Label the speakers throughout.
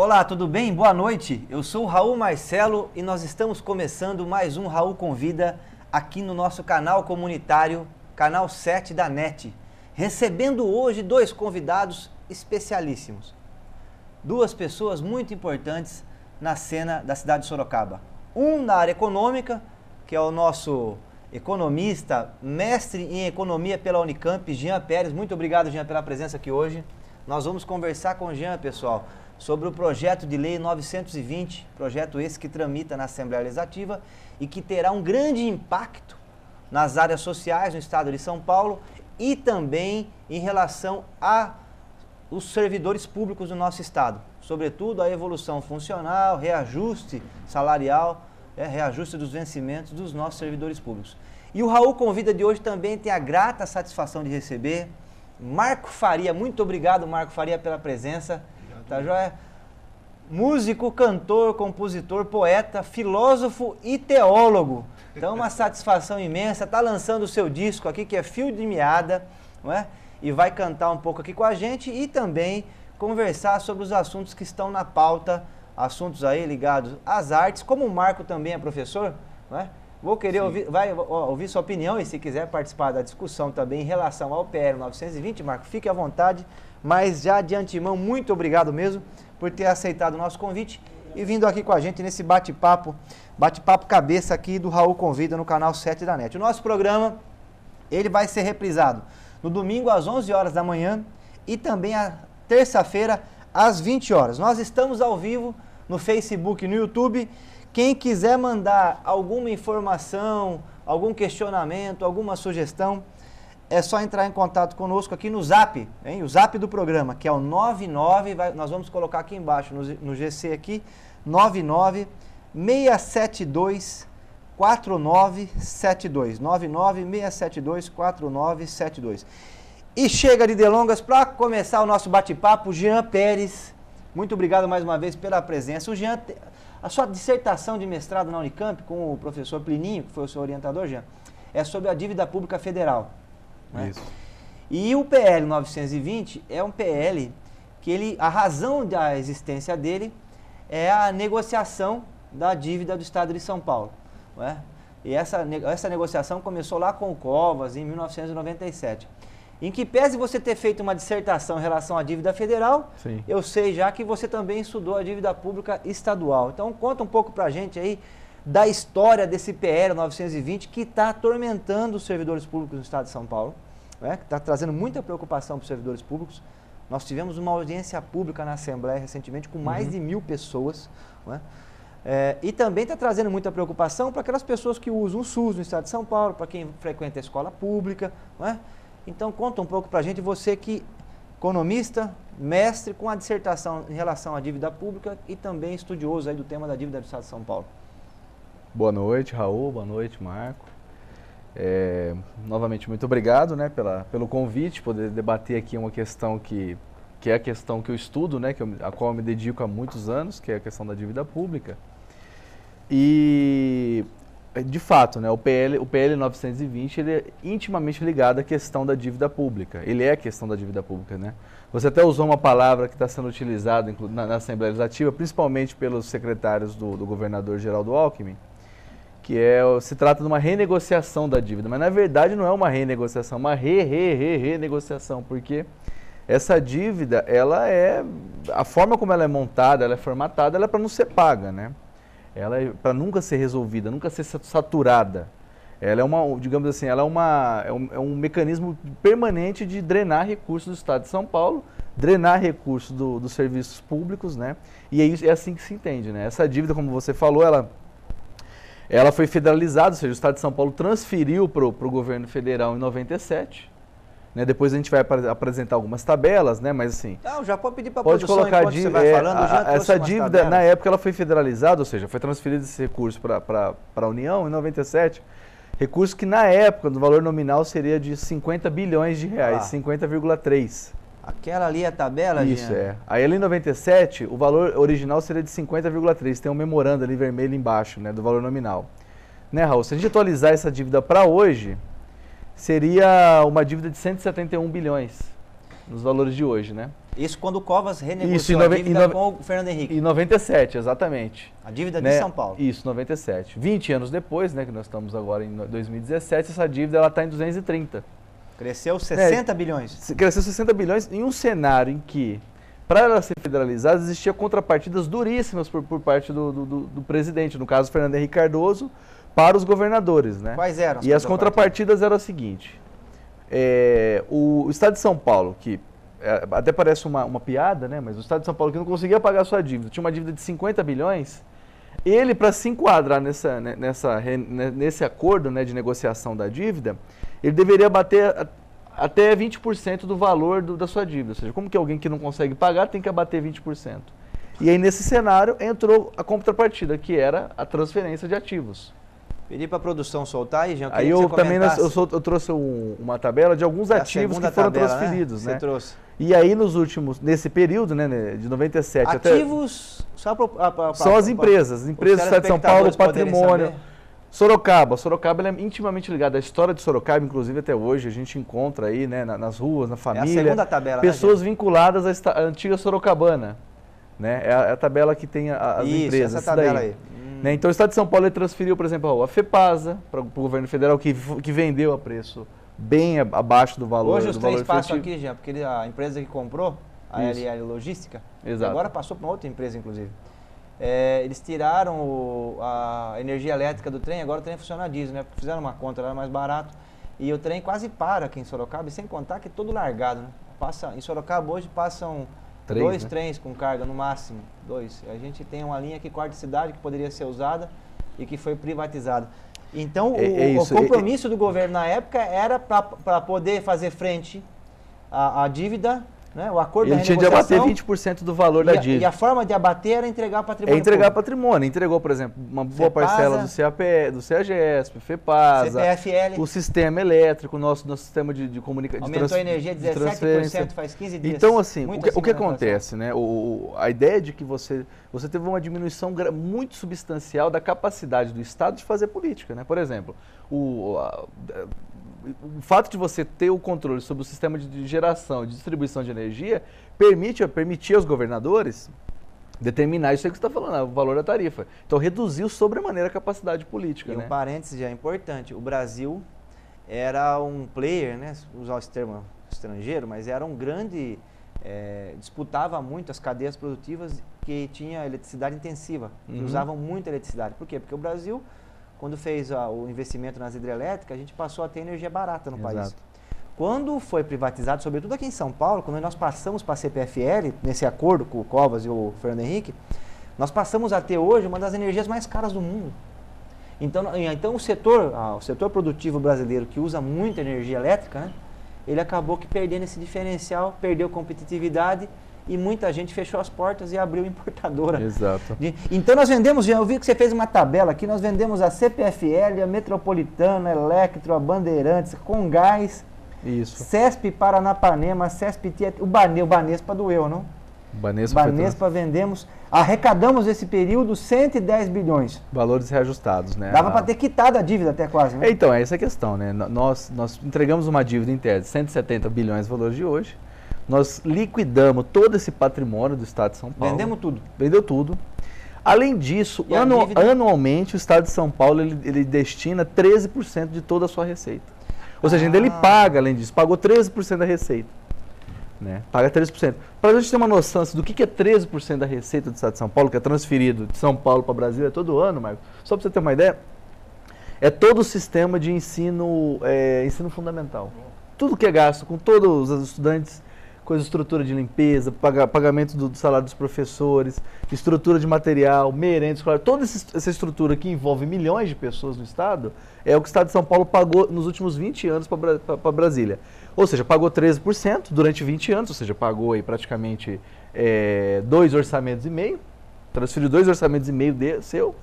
Speaker 1: Olá, tudo bem? Boa noite. Eu sou o Raul Marcelo e nós estamos começando mais um Raul Convida aqui no nosso canal comunitário, canal 7 da NET. Recebendo hoje dois convidados especialíssimos. Duas pessoas muito importantes na cena da cidade de Sorocaba. Um na área econômica, que é o nosso economista, mestre em economia pela Unicamp, Jean Pérez. Muito obrigado, Jean, pela presença aqui hoje. Nós vamos conversar com o Jean, pessoal, sobre o projeto de lei 920, projeto esse que tramita na Assembleia Legislativa e que terá um grande impacto nas áreas sociais no estado de São Paulo e também em relação aos servidores públicos do nosso estado, sobretudo a evolução funcional, reajuste salarial, reajuste dos vencimentos dos nossos servidores públicos. E o Raul Convida de hoje também tem a grata satisfação de receber Marco Faria. Muito obrigado, Marco Faria, pela presença. Tá joia? Músico, cantor, compositor, poeta, filósofo e teólogo. Então, uma satisfação imensa. Está lançando o seu disco aqui, que é Fio de Meada, não é? E vai cantar um pouco aqui com a gente e também conversar sobre os assuntos que estão na pauta, assuntos aí ligados às artes. Como o Marco também é professor, não é? Vou querer ouvir sua opinião e se quiser participar da discussão também em relação ao PL 920, Marco, fique à vontade. Mas já de antemão, muito obrigado mesmo por ter aceitado o nosso convite e vindo aqui com a gente nesse bate-papo cabeça aqui do Raul Convida no canal 7 da NET. O nosso programa, ele vai ser reprisado no domingo às 11 horas da manhã e também à terça-feira às 20 horas. Nós estamos ao vivo no Facebook e no YouTube. Quem quiser mandar alguma informação, algum questionamento, alguma sugestão, é só entrar em contato conosco aqui no Zap, hein? O Zap do programa, que é o 99, nós vamos colocar aqui embaixo no GC aqui, 99-672-4972, 99-672-4972. E chega de delongas, para começar o nosso bate-papo, Jean Pérez, muito obrigado mais uma vez pela presença. O Jean, a sua dissertação de mestrado na Unicamp, com o professor Plininho, que foi o seu orientador, Jean, é sobre a dívida pública federal. Isso. E o PL 920 é um PL que a razão da existência dele é a negociação da dívida do Estado de São Paulo. Não é? E essa negociação começou lá com o Covas, em 1997. Em que pese você ter feito uma dissertação em relação à dívida federal, sim, eu sei já que você também estudou a dívida pública estadual. Então conta um pouco pra gente aí da história desse PL 920 que está atormentando os servidores públicos no estado de São Paulo, que está trazendo muita preocupação para os servidores públicos. Nós tivemos uma audiência pública na Assembleia recentemente com mais de 1.000 pessoas. E também está trazendo muita preocupação para aquelas pessoas que usam o SUS no estado de São Paulo, para quem frequenta a escola pública. Então conta um pouco para a gente, você que economista, mestre com a dissertação em relação à dívida pública e também estudioso aí do tema da dívida do estado de São Paulo.
Speaker 2: Boa noite, Raul. Boa noite, Marco. Novamente, muito obrigado, né, pelo convite, poder debater aqui uma questão que é a questão que eu estudo, né, a qual eu me dedico há muitos anos, que é a questão da dívida pública. E, de fato, né, o PL 920 ele é intimamente ligado à questão da dívida pública. Ele é a questão da dívida pública, né? Você até usou uma palavra que está sendo utilizada na Assembleia Legislativa, principalmente pelos secretários do governador Geraldo Alckmin, que se trata de uma renegociação da dívida, mas na verdade não é uma renegociação, é uma renegociação, porque essa dívida, a forma como ela é montada, ela é formatada, ela é para não ser paga, né? Ela é para nunca ser resolvida, nunca ser saturada. Ela é digamos assim, ela é um mecanismo permanente de drenar recursos do Estado de São Paulo, drenar recursos dos serviços públicos, né? E é assim que se entende, né? Essa dívida, como você falou, ela foi federalizada, ou seja, o Estado de São Paulo transferiu para o governo federal em 97. Né? Depois a gente vai apresentar algumas tabelas, né? Mas assim...
Speaker 1: Não, já pode pedir para a
Speaker 2: produção
Speaker 1: colocar enquanto você vai falando.
Speaker 2: Essa dívida, tabelas. Na época, ela foi federalizada, ou seja, foi transferido esse recurso para a União em 97. Recurso que na época, no valor nominal, seria de 50 bilhões de reais, 50,3.
Speaker 1: Aquela ali é a tabela,
Speaker 2: Isso, Aí ali em 97, o valor original seria de 50,3. Tem um memorando ali vermelho embaixo, né, do valor nominal. Né, Raul? Se a gente atualizar essa dívida para hoje, seria uma dívida de 171 bilhões, nos valores de hoje, né?
Speaker 1: Isso quando o Covas renegociou a dívida com o Fernando Henrique.
Speaker 2: Em 97, exatamente.
Speaker 1: A dívida de São Paulo.
Speaker 2: Isso, 97. 20 anos depois, né, que nós estamos agora em 2017, essa dívida está em 230.
Speaker 1: Cresceu 60 bilhões.
Speaker 2: Cresceu 60 bilhões em um cenário em que, para ela ser federalizada, existia contrapartidas duríssimas por parte do presidente, no caso Fernando Henrique Cardoso, para os governadores. Né?
Speaker 1: Quais eram as
Speaker 2: E as contrapartidas eram as seguintes. O Estado de São Paulo, que até parece uma piada, né? Mas o Estado de São Paulo que não conseguia pagar a sua dívida, tinha uma dívida de 50 bilhões, ele, para se enquadrar nesse acordo, né, de negociação da dívida, ele deveria bater até 20% do valor da sua dívida. Ou seja, como que alguém que não consegue pagar tem que abater 20%? E aí, nesse cenário, entrou a contrapartida, que era a transferência de ativos.
Speaker 1: Pedi para a produção soltar aí, Jean.
Speaker 2: Aí eu também eu trouxe uma tabela de alguns ativos que foram transferidos, né?
Speaker 1: Você trouxe.
Speaker 2: E aí nesse período, né, de 97
Speaker 1: ativos,
Speaker 2: até... Só são as empresas do Estado de São Paulo, o patrimônio. Sorocaba ela é intimamente ligada à história de Sorocaba, inclusive até hoje a gente encontra aí, né, nas ruas, na família.
Speaker 1: É a segunda tabela,
Speaker 2: pessoas vinculadas à antiga Sorocabana, né? É a tabela que tem as empresas.
Speaker 1: Essa tabela aí.
Speaker 2: Né? Então o Estado de São Paulo transferiu, por exemplo, a FEPASA para o governo federal, que vendeu a preço bem abaixo do valor.
Speaker 1: Hoje os trens passam aqui, Jean, porque a empresa que comprou, a LL Logística, agora passou para uma outra empresa, inclusive. Eles tiraram a energia elétrica do trem, agora o trem funciona a diesel, né? Porque fizeram uma conta, era mais barato. E o trem quase para aqui em Sorocaba, e sem contar que é todo largado, né? Em Sorocaba hoje passam dois trens com carga, no máximo, 2. A gente tem uma linha que corta a cidade, que poderia ser usada e que foi privatizada. Então, o compromisso do governo na época era para poder fazer frente à dívida, né? O acordo da renegociação.
Speaker 2: Ele tinha de abater 20% do valor da dívida.
Speaker 1: E a forma de abater era entregar patrimônio.
Speaker 2: Patrimônio. Entregou, por exemplo, uma boa parcela do CEAGESP, FEPASA,
Speaker 1: CPFL.
Speaker 2: O sistema elétrico, nosso sistema de comunicação.
Speaker 1: Aumentou a energia 17% faz 15 dias.
Speaker 2: Então, assim, o que acontece, né? A ideia de que você teve uma diminuição muito substancial da capacidade do Estado de fazer política, né? Por exemplo, o fato de você ter o controle sobre o sistema de geração e de distribuição de energia permitia aos governadores determinar isso aí que você está falando, o valor da tarifa. Então, reduziu sobremaneira a capacidade política.
Speaker 1: E
Speaker 2: né?
Speaker 1: um parênteses já importante, o Brasil era um player, né, usar esse termo estrangeiro, mas era um grande, disputava muito as cadeias produtivas que tinha eletricidade intensiva, que usavam muita eletricidade. Por quê? Porque o Brasil, quando fez o investimento nas hidrelétricas, a gente passou a ter energia barata no país. Quando foi privatizado, sobretudo aqui em São Paulo, quando nós passamos para a CPFL, nesse acordo com o Covas e o Fernando Henrique, nós passamos a ter hoje uma das energias mais caras do mundo. Então o setor produtivo brasileiro, que usa muita energia elétrica, né, ele acabou que perdendo esse diferencial, perdeu competitividade, e muita gente fechou as portas e abriu importadora.
Speaker 2: Exato.
Speaker 1: Então nós vendemos, já eu vi que você fez uma tabela aqui, nós vendemos a CPFL, a Metropolitana, a Electro, a Bandeirantes, Comgás, CESP Paranapanema, CESP Tia, o Banespa doeu, não? Banespa vendemos, arrecadamos esse período 110 bilhões.
Speaker 2: Valores reajustados, né?
Speaker 1: Dava para ter quitado a dívida até quase, né?
Speaker 2: Então, essa é a questão, né? Nós entregamos uma dívida em tese, 170 bilhões valores de hoje. Nós liquidamos todo esse patrimônio do Estado de São Paulo.
Speaker 1: Vendemos tudo.
Speaker 2: Vendeu tudo. Além disso, anualmente o Estado de São Paulo ele destina 13% de toda a sua receita. Ou seja, ainda ele paga, além disso, pagou 13% da receita. Né? Paga 13%. Para a gente ter uma noção assim, do que é 13% da receita do Estado de São Paulo, que é transferido de São Paulo para Brasília todo ano, Marcos, só para você ter uma ideia, é todo o sistema de ensino fundamental. Tudo que é gasto com todos os estudantes, coisa de estrutura de limpeza, pagamento do salário dos professores, estrutura de material, merenda escolar, toda essa estrutura que envolve milhões de pessoas no Estado, é o que o Estado de São Paulo pagou nos últimos 20 anos para Brasília. Ou seja, pagou 13% durante 20 anos, ou seja, pagou aí praticamente 2 orçamentos e meio, transferiu 2 orçamentos e meio seu,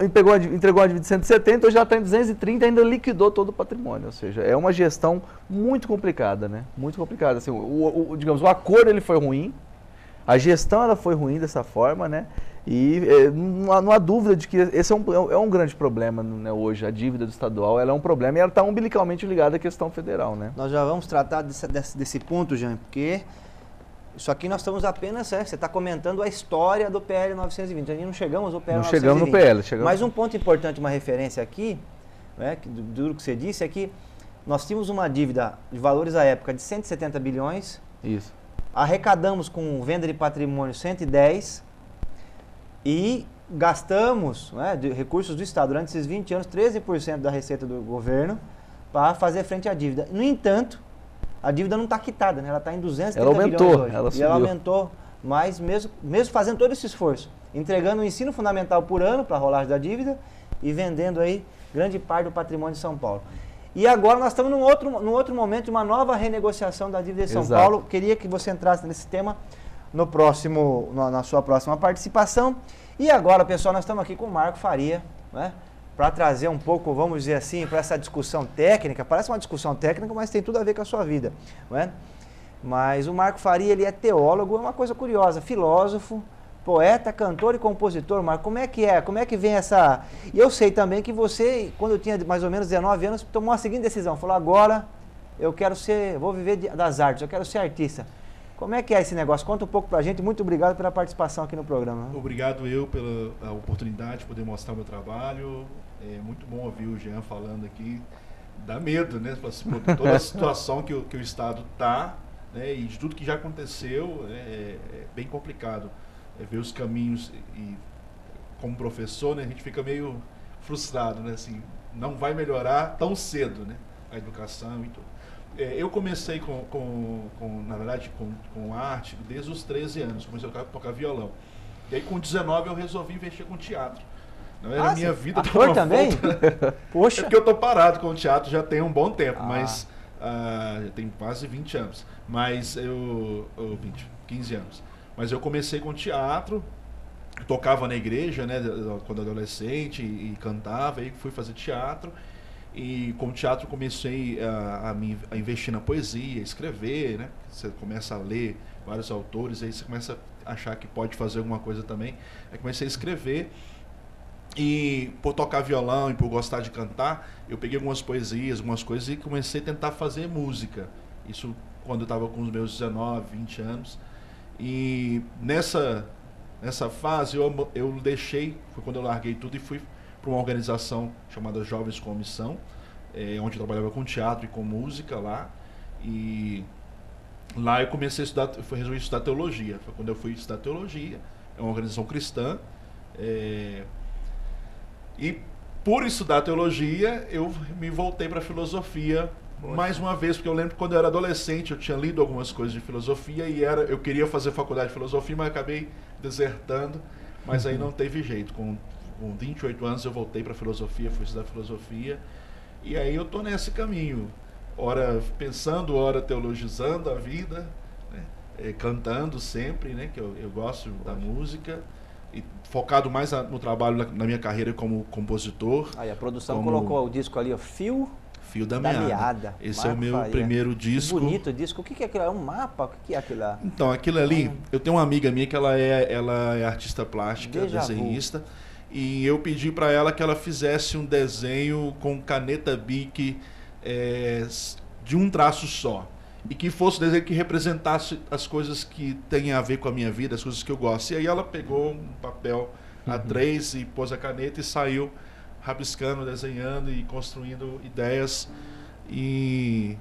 Speaker 2: entregou uma dívida de 170, hoje já está em 230 e ainda liquidou todo o patrimônio. Ou seja, é uma gestão muito complicada, né? Muito complicada. Assim, digamos, o acordo ele foi ruim, a gestão ela foi ruim dessa forma, né? E não há dúvida de que esse é um grande problema, né, hoje. A dívida do estadual ela é um problema e ela está umbilicalmente ligada à questão federal, né?
Speaker 1: Nós já vamos tratar desse ponto, Jean, porque Isso aqui nós estamos apenas, você está comentando a história do PL 920. A gente não chegamos ao PL 920.
Speaker 2: Não chegamos no PL.
Speaker 1: Mas um ponto importante, uma referência aqui, né, do que você disse, é que nós tínhamos uma dívida de valores à época de 170 bilhões.
Speaker 2: Isso.
Speaker 1: Arrecadamos com venda de patrimônio 110 e gastamos, né, de recursos do Estado durante esses 20 anos 13% da receita do governo para fazer frente à dívida. No entanto, a dívida não está quitada, né? Ela está em 230 bilhões hoje.
Speaker 2: Ela
Speaker 1: e ela aumentou mais mesmo fazendo todo esse esforço, entregando o ensino fundamental por ano para a rolagem da dívida e vendendo aí grande parte do patrimônio de São Paulo. E agora nós estamos num outro momento de uma nova renegociação da dívida de São Paulo. Queria que você entrasse nesse tema na sua próxima participação. E agora, pessoal, nós estamos aqui com o Marco Faria, né, para trazer um pouco, vamos dizer assim, para essa discussão técnica. Parece uma discussão técnica, mas tem tudo a ver com a sua vida, não é? Mas o Marco Faria, ele é teólogo, é uma coisa curiosa, filósofo, poeta, cantor e compositor. Marco, como é que é? Como é que vem essa... E eu sei também que você, quando eu tinha mais ou menos 19 anos, tomou a seguinte decisão, falou, agora eu quero ser, vou viver das artes, eu quero ser artista. Como é que é esse negócio? Conta um pouco pra gente. Muito obrigado pela participação aqui no programa.
Speaker 3: Obrigado eu pela oportunidade de poder mostrar o meu trabalho. É muito bom ouvir o Jean falando aqui. Dá medo, né? Toda a situação que o Estado está, né? E de tudo que já aconteceu, é bem complicado. Ver os caminhos e como professor, né, a gente fica meio frustrado, né? Assim, não vai melhorar tão cedo, né? A educação e tudo. Eu comecei na verdade, com arte desde os 13 anos. Comecei a tocar violão. E aí, com 19, eu resolvi investir com teatro. Não era minha vida.
Speaker 1: Ator também? Poxa.
Speaker 3: É porque eu tô parado com o teatro já tem um bom tempo, mas já tem quase 20 anos. Mas 15 anos. Mas eu comecei com teatro, tocava na igreja, né, quando adolescente, e cantava, aí fui fazer teatro. E com o teatro comecei a investir na poesia, escrever, né? Você começa a ler vários autores, aí você começa a achar que pode fazer alguma coisa também. Aí comecei a escrever e por tocar violão e por gostar de cantar, eu peguei algumas poesias, algumas coisas e comecei a tentar fazer música. Isso quando eu estava com os meus 19, 20 anos. E nessa fase eu deixei, foi quando eu larguei tudo e fui para uma organização chamada Jovens com Missão, onde eu trabalhava com teatro e com música lá. E lá eu comecei a estudar, resolvi estudar teologia. Foi quando eu fui estudar teologia, é uma organização cristã. E por estudar teologia, eu me voltei para a filosofia. Poxa. Mais uma vez, porque eu lembro que quando eu era adolescente, eu tinha lido algumas coisas de filosofia e eu queria fazer faculdade de filosofia, mas acabei desertando, mas aí não teve jeito. Com 28 anos eu voltei para filosofia, fui estudar filosofia, e aí eu tô nesse caminho, ora pensando, ora teologizando a vida, né? Cantando sempre, né? Que eu gosto da música, e focado mais no trabalho na minha carreira como compositor.
Speaker 1: Aí a produção colocou o disco ali, ó, Fio da Meada.
Speaker 3: Esse Marco é o meu primeiro disco.
Speaker 1: Bonito disco. O que é aquilo? É um mapa? O que é aquilo lá?
Speaker 3: Então, aquilo ali, eu tenho uma amiga minha que ela é artista plástica, desenhista, e eu pedi para ela que ela fizesse um desenho com caneta Bic de um traço só. E que fosse um desenho que representasse as coisas que têm a ver com a minha vida, as coisas que eu gosto. E aí ela pegou um papel A3 e pôs a caneta e saiu rabiscando, desenhando e construindo ideias. E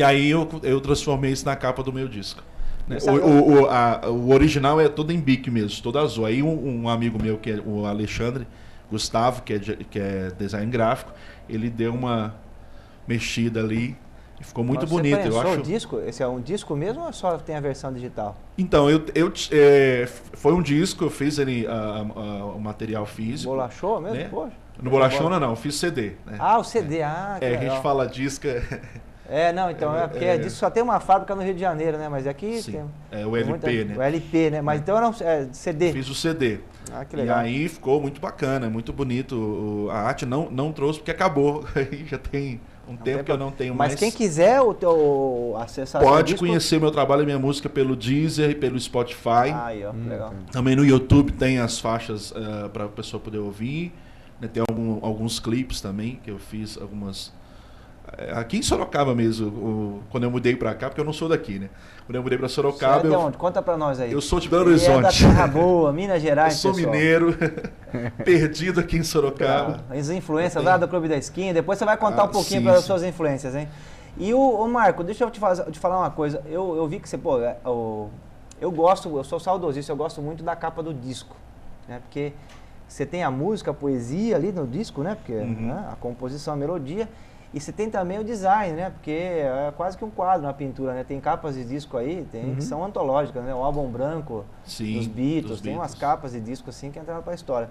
Speaker 3: aí eu transformei isso na capa do meu disco. Né? O original é todo em bic mesmo, todo azul. Aí um amigo meu, que é o Alexandre Gustavo, que é design gráfico, ele deu uma mexida ali e ficou muito bonito.
Speaker 1: Eu acho. O disco? Esse é um disco mesmo ou só tem a versão digital?
Speaker 3: Então, foi um disco, eu fiz ele, o material físico.
Speaker 1: Bolachou mesmo?
Speaker 3: Né?
Speaker 1: Poxa.
Speaker 3: No Bolachona não, eu fiz CD. Né?
Speaker 1: O CD, que
Speaker 3: a gente fala disco...
Speaker 1: não, então disco só tem uma fábrica no Rio de Janeiro, né? Mas aqui
Speaker 3: sim,
Speaker 1: tem...
Speaker 3: o LP, né?
Speaker 1: O LP, né? Mas então era um CD.
Speaker 3: Fiz o CD.
Speaker 1: Que legal.
Speaker 3: E aí ficou muito bacana, muito bonito. A arte não trouxe porque acabou. Aí já tem um tempo que eu não tenho mais.
Speaker 1: Mas quem quiser acessar
Speaker 3: pode conhecer o meu trabalho e minha música pelo Deezer e pelo Spotify.
Speaker 1: Aí, ó, legal.
Speaker 3: Também no YouTube tem as faixas para a pessoa poder ouvir. Né? Tem alguns clipes também que eu fiz, algumas aqui em Sorocaba mesmo, quando eu mudei para cá, porque eu não sou daqui, né? Quando eu mudei para Sorocaba...
Speaker 1: Você é de onde? Conta para nós aí.
Speaker 3: Eu sou de Belo Horizonte.
Speaker 1: É da Terra Boa, Minas Gerais,
Speaker 3: eu sou
Speaker 1: pessoal.
Speaker 3: mineiro, perdido aqui em Sorocaba.
Speaker 1: As influências lá do Clube da Esquina, depois você vai contar um pouquinho para as suas influências, hein? E o Marco, deixa eu te falar uma coisa, eu vi que você, pô, eu sou saudosista, eu gosto muito da capa do disco, né? Porque você tem a música, a poesia ali no disco, né? Porque né? A composição, a melodia, e você tem também o design, né? Porque é quase que um quadro na pintura, né? Tem capas de disco aí, que são antológicas, né? O álbum branco dos Beatles, tem umas capas de disco assim que entraram para a história.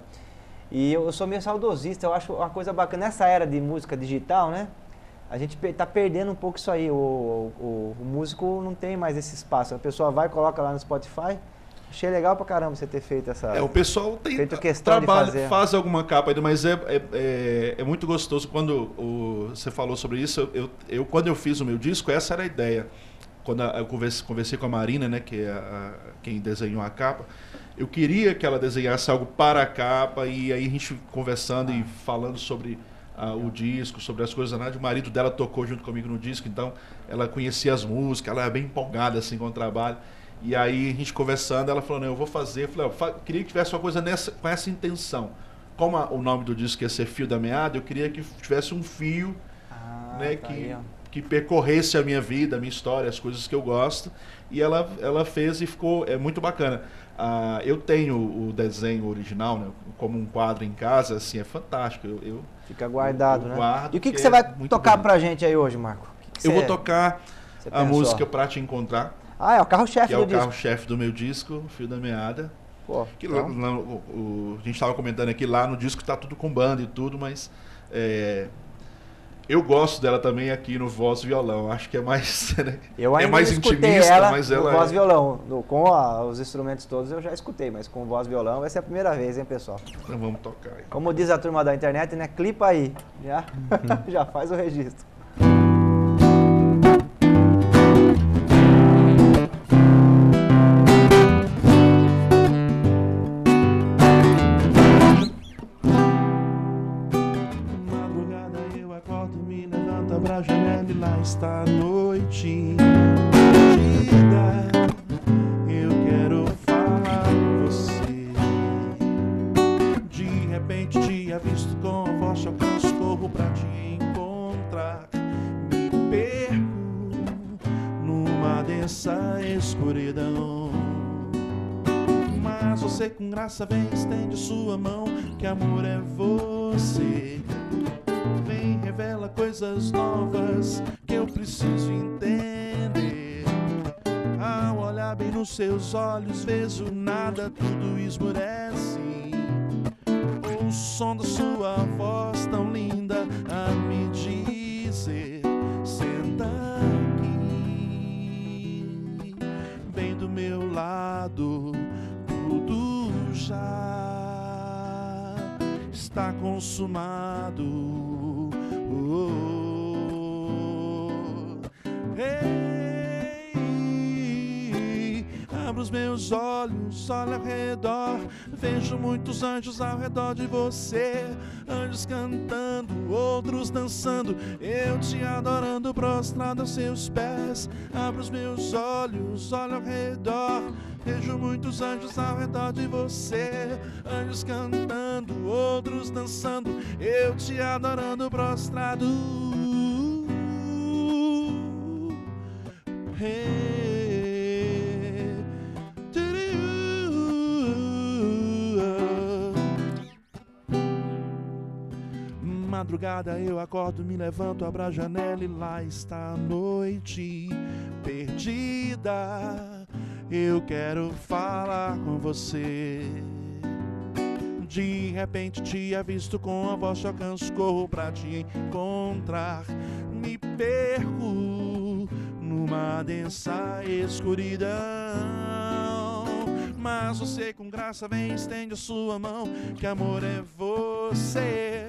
Speaker 1: E eu sou meio saudosista, eu acho uma coisa bacana, nessa era de música digital, né? A gente tá perdendo um pouco isso aí, o músico não tem mais esse espaço, a pessoa vai e coloca lá no Spotify. Achei legal pra caramba você ter feito essa...
Speaker 3: o pessoal tem faz alguma capa ainda, mas é muito gostoso. Quando você falou sobre isso, quando eu fiz o meu disco, essa era a ideia. Quando eu conversei com a Marina, né, que é quem desenhou a capa, eu queria que ela desenhasse algo para a capa, e aí a gente conversando e falando sobre o disco, sobre as coisas. O marido dela tocou junto comigo no disco, então ela conhecia as músicas, ela era bem empolgada assim com o trabalho. E aí a gente conversando, ela falou, não, eu vou fazer. Eu falei, queria que tivesse uma coisa com essa intenção. Como o nome do disco ia ser Fio da Meada, eu queria que tivesse um fio, né, que percorresse a minha vida, a minha história, as coisas que eu gosto. E ela fez e ficou muito bacana. Eu tenho o desenho original, né, como um quadro em casa, assim, é fantástico.
Speaker 1: Fica guardado, né?
Speaker 3: Guardo,
Speaker 1: e o que você vai tocar
Speaker 3: bonito
Speaker 1: pra gente aí hoje, Marco?
Speaker 3: Eu vou tocar a música Pra Te Encontrar.
Speaker 1: É o carro-chefe do disco.
Speaker 3: Que é o carro-chefe do meu disco, Fio da Meada.
Speaker 1: Pô,
Speaker 3: que a gente estava comentando aqui, lá no disco tá tudo com banda e tudo, mas eu gosto dela também aqui no voz e violão. Acho que é mais, né?
Speaker 1: Eu ainda
Speaker 3: é mais intimista,
Speaker 1: ela
Speaker 3: mas
Speaker 1: ela voz e violão. Com os instrumentos todos eu já escutei, mas com voz e violão vai ser a primeira vez, hein, pessoal?
Speaker 3: Então vamos tocar aí.
Speaker 1: Como diz a turma da internet, né? Clipa aí. Já faz o registro.
Speaker 3: Pra janela e lá está a noite. Eu quero falar com você. De repente te avisto com a voz, te alcanço, corro pra te encontrar. Me perco numa densa escuridão, mas você com graça vem, estende sua mão, que amor é você. Vem, revela coisas novas que eu preciso entender. Ao olhar bem nos seus olhos, vejo nada, tudo esmurece. O som da sua voz tão linda a me dizer: senta aqui, bem do meu lado, tudo já está consumado. Hey, abro os meus olhos, olho ao redor, vejo muitos anjos ao redor de você. Anjos cantando, outros dançando, eu te adorando, prostrado aos seus pés. Abro os meus olhos, olho ao redor, vejo muitos anjos ao redor de você. Anjos cantando, outros dançando, eu te adorando, prostrado. Hey, madrugada eu acordo, me levanto, abro a janela e lá está a noite perdida. Eu quero falar com você. De repente te avisto com a voz, te alcanço, corro pra te encontrar. Me perco numa densa escuridão, mas você com graça vem, estende a sua mão, que amor é você.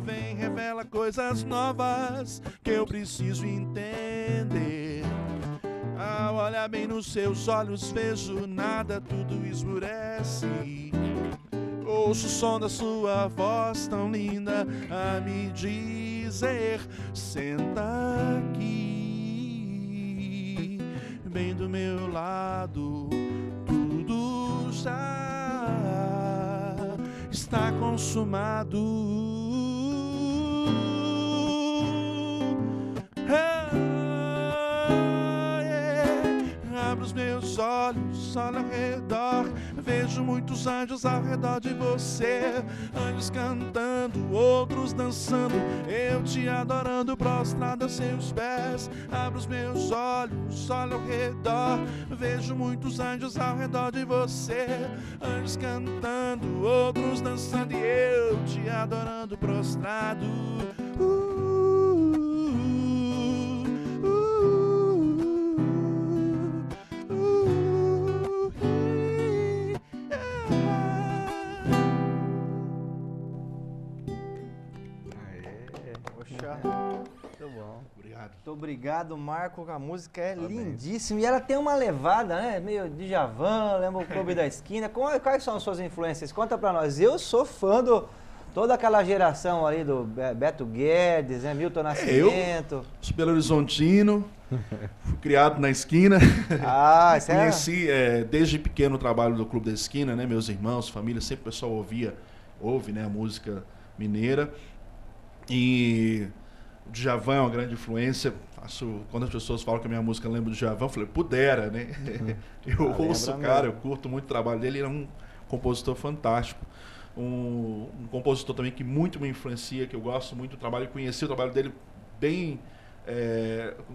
Speaker 3: Vem, revela coisas novas que eu preciso entender. Ao olhar bem nos seus olhos, vejo nada, tudo esmurece. ouço o som da sua voz tão linda a me dizer: senta aqui, bem do meu lado, tudo já está consumado. Abro os meus olhos, olho ao redor, vejo muitos anjos ao redor de você, anjos cantando, outros dançando, eu te adorando, prostrado a seus pés. Abro os meus olhos, olho ao redor, vejo muitos anjos ao redor de você, anjos cantando, outros dançando, e eu te adorando, prostrado.
Speaker 2: Muito bom.
Speaker 3: Obrigado.
Speaker 1: Muito obrigado, Marco. A música é lindíssima e ela tem uma levada, né? Meio Djavan, lembra o Clube da Esquina. Quais são as suas influências? Conta pra nós. Eu sou fã do toda aquela geração ali do Beto Guedes, né? Milton Nascimento.
Speaker 3: Eu sou Belo Horizontino, fui criado na esquina.
Speaker 1: Ah, isso
Speaker 3: Conheci desde pequeno o trabalho do Clube da Esquina, né? Meus irmãos, família, sempre o pessoal ouve, né? A música mineira. E o Djavan é uma grande influência. Quando as pessoas falam que a minha música lembra do Djavan, eu falei, pudera, né? Eu ouço o cara, eu curto muito o trabalho dele, ele é um compositor fantástico. Um compositor também que muito me influencia, que eu gosto muito do trabalho, conheci o trabalho dele bem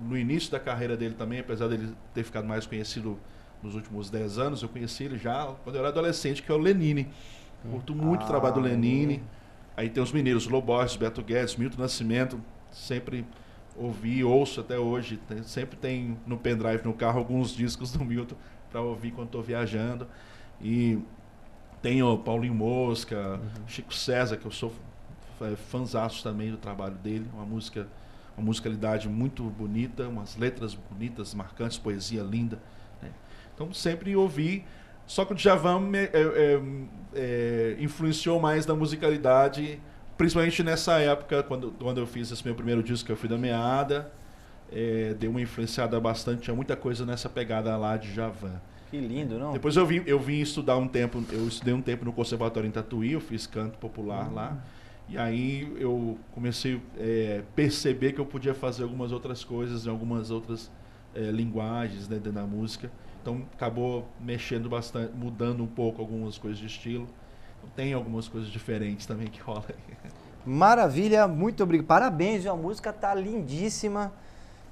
Speaker 3: no início da carreira dele também, apesar dele ter ficado mais conhecido nos últimos 10 anos, eu conheci ele já quando eu era adolescente, que é o Lenine. Curto muito o trabalho do Lenine. Aí tem os mineiros, Loborges, Beto Guedes, Milton Nascimento, sempre ouço até hoje, sempre tem no pendrive, no carro, alguns discos do Milton para ouvir quando estou viajando. E tem o Paulinho Mosca, Chico César, que eu sou fãzaço também do trabalho dele, uma musicalidade muito bonita, umas letras bonitas, marcantes, poesia linda, né? Então sempre ouvi. Só que o Djavan influenciou mais na musicalidade, principalmente nessa época, quando eu fiz esse meu primeiro disco, que eu fui da Meada, deu uma influenciada bastante, tinha muita coisa nessa pegada lá de Djavan.
Speaker 1: Que lindo, não?
Speaker 3: Depois eu vim estudar um tempo, eu estudei um tempo no Conservatório em Tatuí, eu fiz canto popular lá, e aí eu comecei a perceber que eu podia fazer algumas outras coisas, em algumas outras linguagens, né, dentro da música. Então acabou mexendo bastante, mudando um pouco algumas coisas de estilo. Então, tem algumas coisas diferentes também que rolam aí.
Speaker 1: Maravilha, muito obrigado. Parabéns, a música tá lindíssima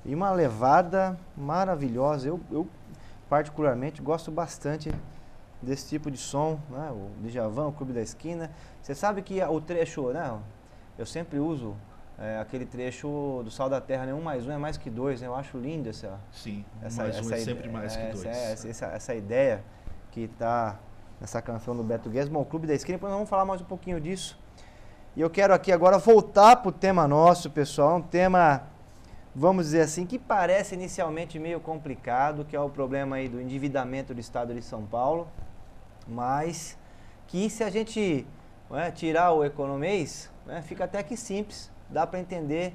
Speaker 1: e uma levada maravilhosa. Eu particularmente gosto bastante desse tipo de som, né? O Djavan, o Clube da Esquina. Você sabe que o trecho, né? Eu sempre uso aquele trecho do Sal da Terra, né? 1 mais 1 é mais que 2, né? Eu acho lindo essa...
Speaker 3: Sim, 1 mais 1 é sempre mais que 2.
Speaker 1: Essa ideia que está nessa canção do Beto Guedes. Bom, o Clube da Esquina, depois nós vamos falar mais um pouquinho disso. E eu quero aqui agora voltar para o tema nosso, pessoal. Um tema, vamos dizer assim, que parece inicialmente meio complicado, que é o problema aí do endividamento do Estado de São Paulo. Mas que se a gente tirar o economês, fica até que simples. Dá para entender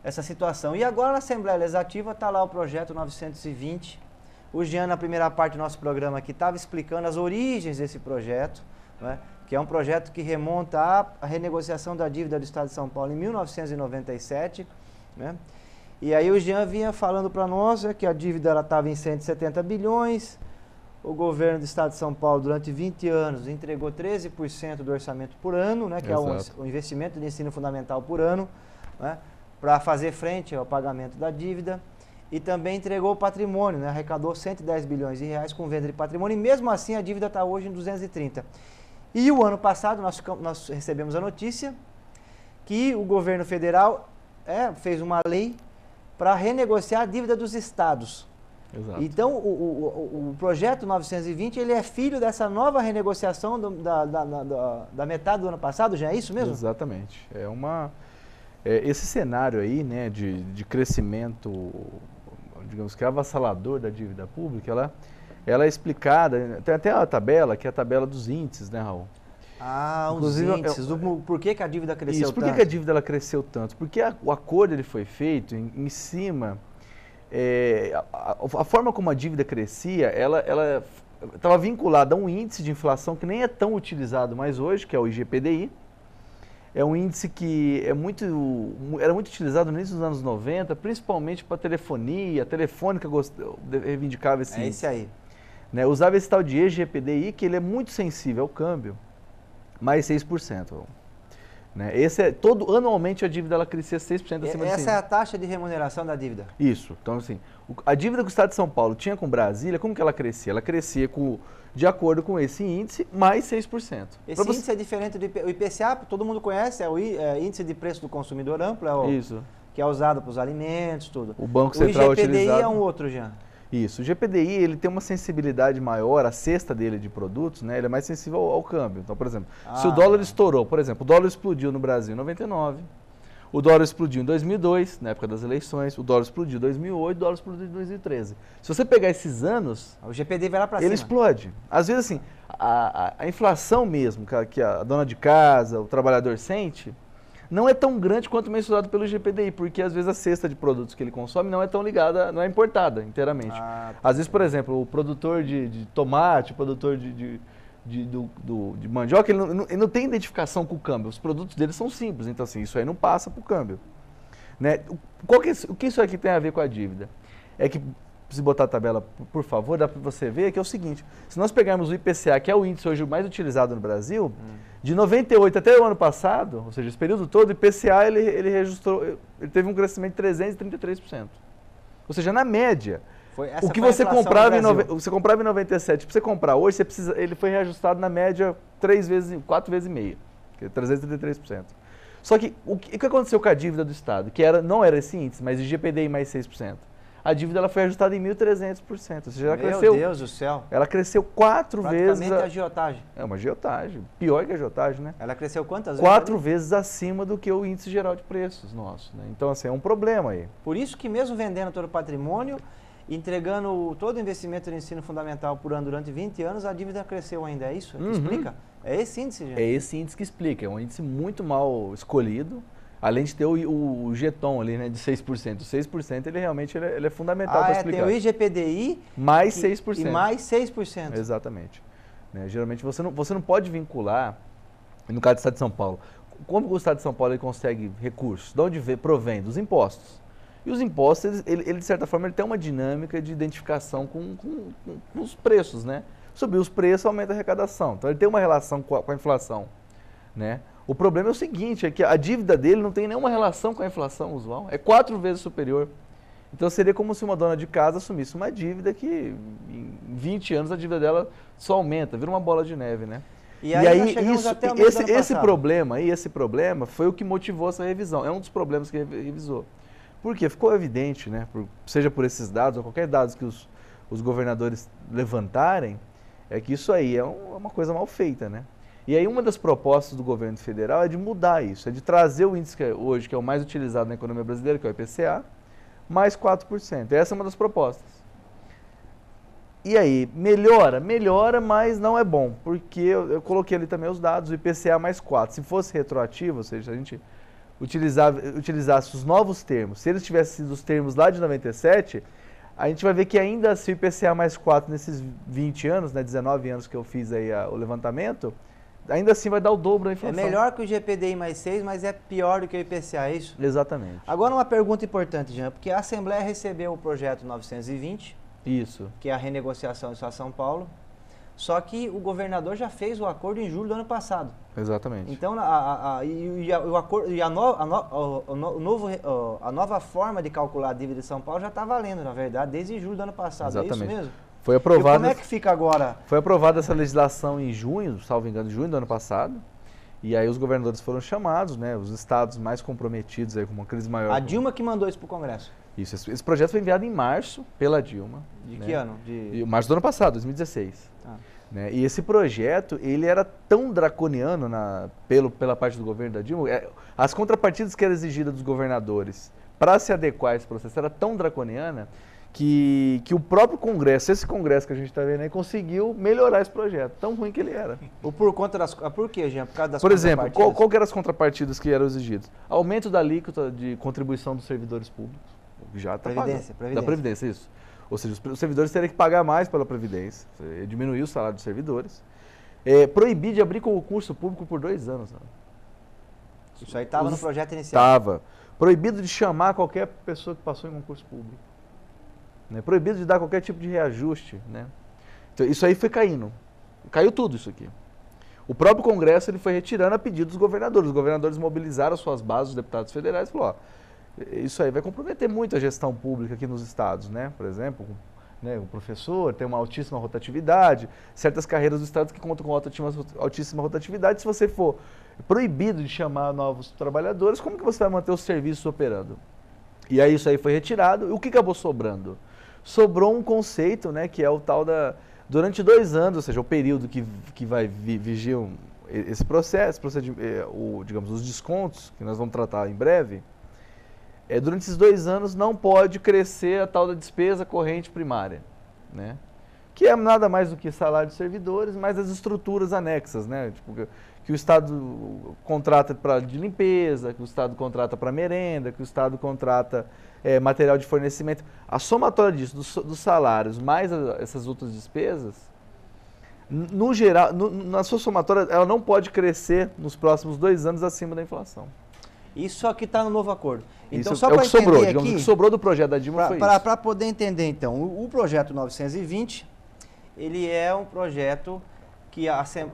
Speaker 1: essa situação. E agora na Assembleia Legislativa está lá o projeto 920. O Jean, na primeira parte do nosso programa aqui, estava explicando as origens desse projeto, que é um projeto que remonta à renegociação da dívida do Estado de São Paulo em 1997. E aí o Jean vinha falando para nós que a dívida estava em 170 bilhões, o governo do Estado de São Paulo, durante 20 anos, entregou 13% do orçamento por ano, que é o investimento de ensino fundamental por ano, para fazer frente ao pagamento da dívida. E também entregou o patrimônio, arrecadou 110 bilhões de reais com venda de patrimônio, e mesmo assim a dívida está hoje em 230. E o ano passado nós recebemos a notícia que o governo federal fez uma lei para renegociar a dívida dos estados.
Speaker 2: Exato.
Speaker 1: Então, o projeto 920, ele é filho dessa nova renegociação da metade do ano passado, já é isso mesmo?
Speaker 2: Exatamente. Esse cenário aí, de crescimento, digamos que avassalador da dívida pública, ela é explicada, tem até a tabela, que é a tabela dos índices, Raul?
Speaker 1: Ah,
Speaker 2: Inclusive,
Speaker 1: os índices. Por que a dívida cresceu
Speaker 2: isso, por
Speaker 1: tanto?
Speaker 2: que a dívida ela cresceu tanto? Porque o acordo ele foi feito em cima... a forma como a dívida crescia, ela estava vinculada a um índice de inflação que nem é tão utilizado mais hoje, que é o IGPDI. É um índice que era muito utilizado no início dos anos 90, principalmente para telefonia, a Telefônica reivindicava esse índice.
Speaker 1: Esse aí.
Speaker 2: Né? Usava esse tal de IGPDI, que ele é muito sensível ao câmbio, mais 6%. Né? Anualmente a dívida ela crescia 6% acima de
Speaker 1: Essa é a taxa de remuneração da dívida?
Speaker 2: Isso. Então, assim, a dívida que o Estado de São Paulo tinha com Brasília, como que ela crescia? Ela crescia de acordo com esse índice, mais 6%.
Speaker 1: Esse índice é diferente do IPCA, todo mundo conhece, é o Índice de Preço do Consumidor Amplo,
Speaker 2: Isso.
Speaker 1: Que é usado para os alimentos, tudo.
Speaker 2: O Banco Central
Speaker 1: o IGPDI
Speaker 2: utilizado...
Speaker 1: é um outro, Jean.
Speaker 2: Isso. O GPDI, ele tem uma sensibilidade maior, a cesta dele de produtos, né? Ele é mais sensível ao câmbio. Então, por exemplo, se o dólar estourou, por exemplo, o dólar explodiu no Brasil em 99, o dólar explodiu em 2002, na época das eleições, o dólar explodiu em 2008, o dólar explodiu em 2013. Se você pegar esses anos...
Speaker 1: O GPDI vai lá para cima.
Speaker 2: Ele explode. Às vezes, assim, a inflação mesmo, que a dona de casa, o trabalhador sente, não é tão grande quanto mensurado pelo GPDI, porque às vezes a cesta de produtos que ele consome não é tão ligada, não é importada inteiramente. Às vezes, por exemplo, o produtor de tomate, o produtor de mandioca, ele não tem identificação com o câmbio. Os produtos dele são simples, então assim, isso aí não passa para o câmbio. Né? O que isso aqui tem a ver com a dívida? É que, se botar a tabela, por favor, dá para você ver que é o seguinte, se nós pegarmos o IPCA, que é o índice hoje mais utilizado no Brasil, de 98 até o ano passado, ou seja, esse período todo, o IPCA ele teve um crescimento de 333%. Ou seja, na média, o que você comprava em 97, para você comprar hoje, ele foi reajustado na média 4 vezes e meia, que é 333%. Só que o que aconteceu com a dívida do Estado? Que não era esse índice, mas o IGPDI mais 6%. A dívida ela foi ajustada em 1.300%. Ou seja, ela cresceu.
Speaker 1: Meu Deus do céu.
Speaker 2: Ela cresceu 4 vezes.
Speaker 1: Praticamente agiotagem.
Speaker 2: É uma agiotagem. Pior que a agiotagem, né?
Speaker 1: Ela cresceu quantas vezes?
Speaker 2: 4 vezes acima do que o índice geral de preços nosso. Né? Então, assim, é um problema aí.
Speaker 1: Por isso que mesmo vendendo todo o patrimônio, entregando todo o investimento no ensino fundamental por ano durante 20 anos, a dívida cresceu ainda. É isso? Explica? É esse índice, gente?
Speaker 2: É esse índice que explica. É um índice muito mal escolhido. Além de ter o jeton ali, né, de 6%. O 6% ele realmente ele é fundamental para explicar.
Speaker 1: Tem o IGPDI
Speaker 2: mais 6%.
Speaker 1: E mais 6%.
Speaker 2: Exatamente. Né, geralmente você não pode vincular, no caso do Estado de São Paulo, como o Estado de São Paulo ele consegue recursos? De onde provém? Dos impostos. E os impostos, ele de certa forma, ele tem uma dinâmica de identificação com os preços, né? Subir os preços aumenta a arrecadação. Então ele tem uma relação com a inflação, né? O problema é o seguinte, é que a dívida dele não tem nenhuma relação com a inflação usual, é 4 vezes superior. Então seria como se uma dona de casa assumisse uma dívida que em 20 anos a dívida dela só aumenta, vira uma bola de neve, né?
Speaker 1: E aí
Speaker 2: esse problema foi o que motivou essa revisão, é um dos problemas que revisou. Porque ficou evidente, né, seja por esses dados ou qualquer dados que os governadores levantarem, é que isso aí é uma coisa mal feita, né? E aí uma das propostas do governo federal é de mudar isso, é de trazer o índice que é o mais utilizado na economia brasileira, que é o IPCA, mais 4%. Essa é uma das propostas. E aí, melhora, mas não é bom, porque eu coloquei ali também os dados, o IPCA mais 4%. Se fosse retroativo, ou seja, se a gente utilizasse os novos termos, se eles tivessem sido os termos lá de 97, a gente vai ver que ainda se o IPCA mais 4 nesses 20 anos, né, 19 anos que eu fiz aí o levantamento, ainda assim vai dar o dobro da inflação.
Speaker 1: É melhor que o GPDI mais 6, mas é pior do que o IPCA, é isso?
Speaker 2: Exatamente.
Speaker 1: Agora uma pergunta importante, Jean, porque a Assembleia recebeu o projeto 920,
Speaker 2: isso,
Speaker 1: que é a renegociação do Estado de São Paulo, só que o governador já fez o acordo em julho do ano passado.
Speaker 2: Exatamente.
Speaker 1: Então, a nova forma de calcular a dívida de São Paulo já está valendo, na verdade, desde julho do ano passado.
Speaker 2: Exatamente.
Speaker 1: É isso mesmo?
Speaker 2: Foi aprovado.
Speaker 1: E como é que fica agora?
Speaker 2: Foi aprovada essa legislação em junho, salvo engano, junho do ano passado. E aí os governadores foram chamados, né, os estados mais comprometidos aí com uma crise maior.
Speaker 1: A Dilma que mandou isso para o Congresso?
Speaker 2: Isso, esse projeto foi enviado em março pela Dilma.
Speaker 1: De que ano?
Speaker 2: Março do ano passado, 2016. Né? E esse projeto, ele era tão draconiano pela parte do governo da Dilma, as contrapartidas que eram exigidas dos governadores para se adequar a esse processo era tão draconiana que o próprio Congresso, esse Congresso que a gente está vendo aí, conseguiu melhorar esse projeto, tão ruim que ele era.
Speaker 1: Ou por conta das... Por quê, Jean? Por causa das
Speaker 2: Por exemplo,
Speaker 1: contrapartidas?
Speaker 2: qual que eram as contrapartidas que eram exigidas? Aumento da alíquota de contribuição dos servidores públicos. Já está pagando. Da Previdência, isso. Ou seja, os servidores teriam que pagar mais pela Previdência, diminuir o salário dos servidores. Proibir de abrir concurso público por 2 anos. Né?
Speaker 1: Isso aí estava no projeto inicial.
Speaker 2: Estava. Proibido de chamar qualquer pessoa que passou em concurso público. Né? Proibido de dar qualquer tipo de reajuste. Né? Então, isso aí foi caindo. Caiu tudo isso aqui. O próprio Congresso ele foi retirando a pedido dos governadores. Os governadores mobilizaram as suas bases, os deputados federais, e falou, isso aí vai comprometer muito a gestão pública aqui nos estados. Né? Por exemplo, né, o professor tem uma altíssima rotatividade, certas carreiras do estado que contam com altíssima rotatividade. Se você for proibido de chamar novos trabalhadores, como que você vai manter os serviços operando? E aí isso aí foi retirado. E o que acabou sobrando? Sobrou um conceito, né, que é o tal da... Durante 2 anos, ou seja, o período que vai vigiar esse processo, digamos, os descontos, que nós vamos tratar em breve, durante esses 2 anos não pode crescer a tal da despesa corrente primária, né? Que é nada mais do que salário de servidores, mais as estruturas anexas, né? Tipo, que o Estado contrata de limpeza, que o Estado contrata para merenda, que o Estado contrata material de fornecimento. A somatória disso, dos salários, mais essas outras despesas, no geral, na sua somatória, ela não pode crescer nos próximos 2 anos acima da inflação.
Speaker 1: Isso aqui está no novo acordo. Então,
Speaker 2: isso
Speaker 1: só
Speaker 2: é o que sobrou,
Speaker 1: aqui,
Speaker 2: o que sobrou do projeto da Dilma foi isso.
Speaker 1: Para poder entender, então, o projeto 920, ele é um projeto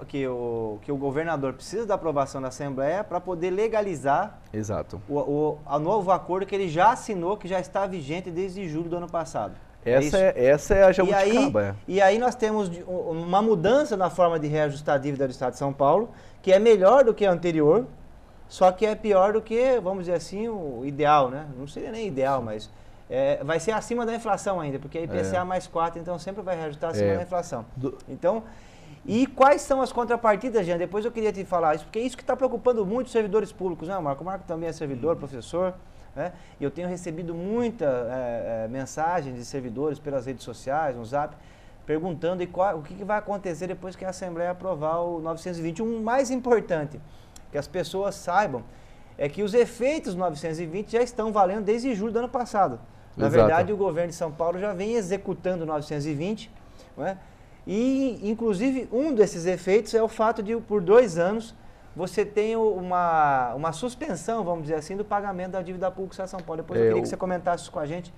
Speaker 1: que o governador precisa da aprovação da Assembleia para poder legalizar
Speaker 2: Exato.
Speaker 1: o novo acordo que ele já assinou, que já está vigente desde julho do ano passado.
Speaker 2: Essa é a jabuticaba.
Speaker 1: E aí nós temos uma mudança na forma de reajustar a dívida do Estado de São Paulo, que é melhor do que a anterior, só que é pior do que, vamos dizer assim, o ideal, né? Não seria nem ideal, mas vai ser acima da inflação ainda, porque é IPCA mais 4, então sempre vai reajustar acima da inflação. Então, e quais são as contrapartidas, Jean? Depois eu queria te falar isso, porque é isso que está preocupando muito os servidores públicos, né, Marco? O Marco também é servidor, professor, né? E eu tenho recebido muita mensagem de servidores pelas redes sociais, no Zap, perguntando o que vai acontecer depois que a Assembleia aprovar o 920. O mais importante, que as pessoas saibam, é que os efeitos do 920 já estão valendo desde julho do ano passado. Na verdade, o governo de São Paulo já vem executando o 920, né? E, inclusive, um desses efeitos é o fato de, por 2 anos, você tem uma suspensão, vamos dizer assim, do pagamento da dívida pública de São Paulo. Depois eu queria que você comentasse isso com a gente,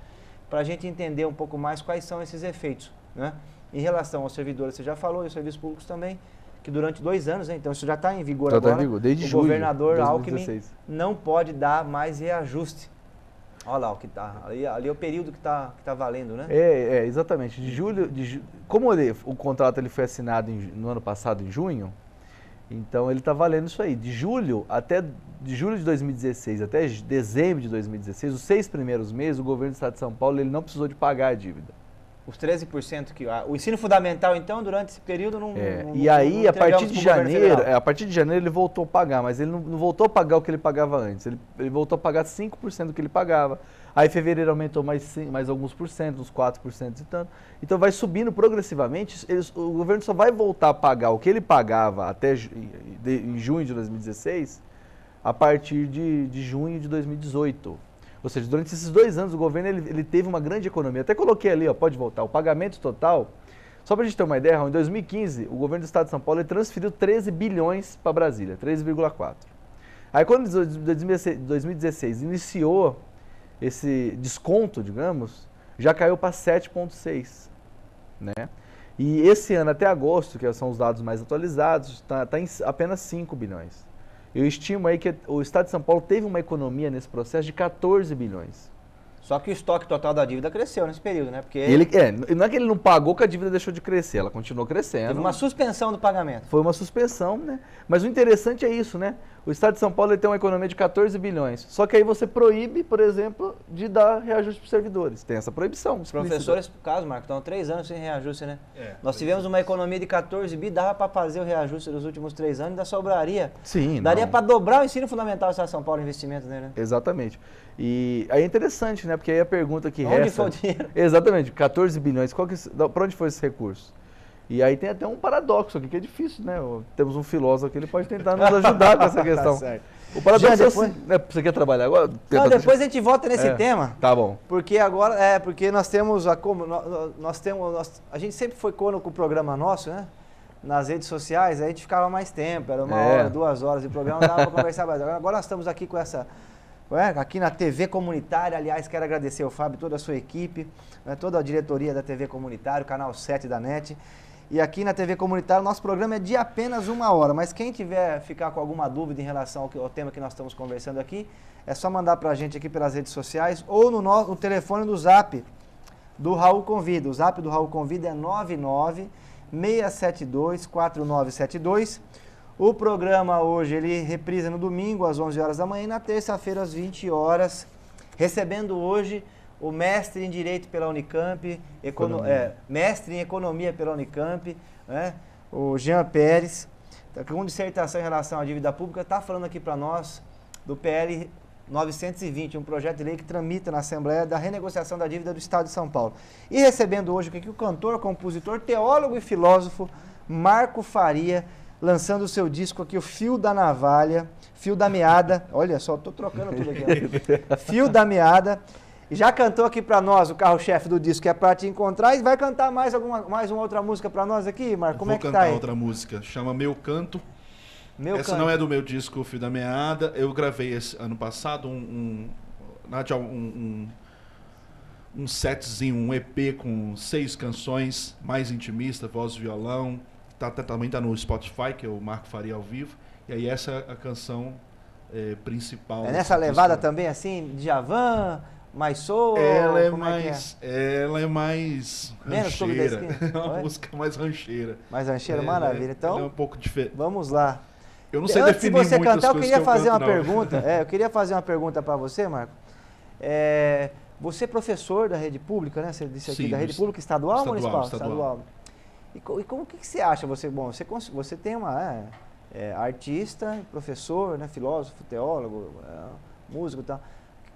Speaker 1: para a gente entender um pouco mais quais são esses efeitos, né? Em relação aos servidores, você já falou, e os serviços públicos também, que durante 2 anos, né? Então isso já está em vigor agora.
Speaker 2: Tá em vigor, desde
Speaker 1: o
Speaker 2: julho,
Speaker 1: governador
Speaker 2: 2016.
Speaker 1: Alckmin não pode dar mais reajuste. Olha lá o que está. Ali é o período que tá valendo, né?
Speaker 2: Exatamente. Como o contrato ele foi assinado no ano passado, em junho, então ele está valendo isso aí. De julho de 2016 até dezembro de 2016, os 6 primeiros meses, o governo do Estado de São Paulo ele não precisou de pagar a dívida.
Speaker 1: Os 13% que... O ensino fundamental, então, durante esse período não...
Speaker 2: E aí, a partir de janeiro ele voltou a pagar, mas ele não voltou a pagar o que ele pagava antes. Ele voltou a pagar 5% do que ele pagava. Aí, em fevereiro, aumentou mais alguns porcento, uns 4% e tanto. Então, vai subindo progressivamente. O governo só vai voltar a pagar o que ele pagava até em junho de 2016, a partir de junho de 2018. Ou seja, durante esses 2 anos o governo ele teve uma grande economia. Até coloquei ali, pode voltar, o pagamento total, só para a gente ter uma ideia, em 2015 o governo do Estado de São Paulo ele transferiu 13 bilhões para Brasília, 13,4. Aí quando em 2016 iniciou esse desconto, digamos, já caiu para 7,6, né? E esse ano até agosto, que são os dados mais atualizados, está em apenas 5 bilhões. Eu estimo aí que o Estado de São Paulo teve uma economia nesse processo de 14 bilhões.
Speaker 1: Só que o estoque total da dívida cresceu nesse período, né? Porque
Speaker 2: não é que ele não pagou que a dívida deixou de crescer, ela continuou crescendo.
Speaker 1: Teve uma suspensão do pagamento.
Speaker 2: Foi uma suspensão, né? Mas o interessante é isso, né? O Estado de São Paulo ele tem uma economia de 14 bilhões. Só que aí você proíbe, por exemplo, de dar reajuste para os servidores. Tem essa proibição.
Speaker 1: Os professores, por caso, Marco, estão 3 anos sem reajuste, né? Nós tivemos uma economia de 14 bi, dava para fazer o reajuste dos últimos 3 anos, ainda sobraria.
Speaker 2: Sim,
Speaker 1: daria para dobrar o ensino fundamental do Estado de São Paulo, investimento nele, né?
Speaker 2: Exatamente. E aí é interessante, né? Porque aí a pergunta que
Speaker 1: Onde
Speaker 2: resta...
Speaker 1: foi o dinheiro?
Speaker 2: Exatamente, 14 bilhões. Para onde foi esse recurso? E aí tem até um paradoxo aqui que é difícil, né? Temos um filósofo que ele pode tentar nos ajudar com essa questão.
Speaker 1: Tá certo.
Speaker 2: O paradoxo
Speaker 1: Já depois...
Speaker 2: né? Você quer trabalhar agora?
Speaker 1: Não, depois a gente volta nesse tema.
Speaker 2: Tá bom.
Speaker 1: Porque agora, porque nós temos, a gente sempre foi com o programa nosso, né? Nas redes sociais, a gente ficava mais tempo, era 1 hora, 2 horas de programa, dava para conversar mais. Agora nós estamos aqui com essa, aqui na TV Comunitária, aliás, quero agradecer ao Fábio, toda a sua equipe, né, toda a diretoria da TV Comunitária, o canal 7 da NET. E aqui na TV Comunitária, nosso programa é de apenas 1 hora, mas quem ficar com alguma dúvida em relação ao tema que nós estamos conversando aqui, é só mandar para a gente aqui pelas redes sociais ou no telefone do Zap do Raul Convida. O Zap do Raul Convida é 99-672-4972. O programa hoje, ele reprisa no domingo às 11 horas da manhã e na terça-feira às 20 horas, recebendo hoje o mestre em Direito pela Unicamp, mestre em Economia pela Unicamp, né? O Jean Pérez, com dissertação em relação à dívida pública, está falando aqui para nós do PL 920, um projeto de lei que tramita na Assembleia da renegociação da dívida do Estado de São Paulo. E recebendo hoje aqui o cantor, compositor, teólogo e filósofo Marco Faria, lançando o seu disco aqui, o Fio da Navalha, Fio da Meada, olha só, estou trocando tudo aqui, Fio da Meada. Já cantou aqui para nós o carro-chefe do disco, que é Pra Te Encontrar, e vai cantar mais uma outra música para nós aqui, Marco? Como é que tá aí?
Speaker 3: Vou cantar outra música, chama Meu Canto. Essa
Speaker 1: Canto.
Speaker 3: não é do meu disco Fio da Meada, eu gravei esse ano passado um setzinho, um EP com 6 canções, mais intimista, voz e violão, também tá no Spotify, que é o Marco Faria ao vivo, e aí essa é a canção principal.
Speaker 1: É nessa levada também, assim, Djavan... Mais soul?
Speaker 3: Ela é mais
Speaker 1: menos
Speaker 3: rancheira. É uma música mais rancheira.
Speaker 1: Mais rancheira, maravilha. Então,
Speaker 3: ela é um pouco diferente.
Speaker 1: Vamos lá.
Speaker 3: Eu não sei
Speaker 1: Antes
Speaker 3: definir
Speaker 1: de você
Speaker 3: muito
Speaker 1: cantar,
Speaker 3: as
Speaker 1: eu queria
Speaker 3: coisas
Speaker 1: fazer
Speaker 3: eu
Speaker 1: uma
Speaker 3: canto,
Speaker 1: pergunta. Eu queria fazer uma pergunta para você, Marco. Você é professor da rede pública, né? Você disse aqui,
Speaker 3: sim,
Speaker 1: da rede pública estadual ou municipal?
Speaker 3: Estadual.
Speaker 1: E como que você acha? Você tem uma artista, professor, né? Filósofo, teólogo, músico e tal.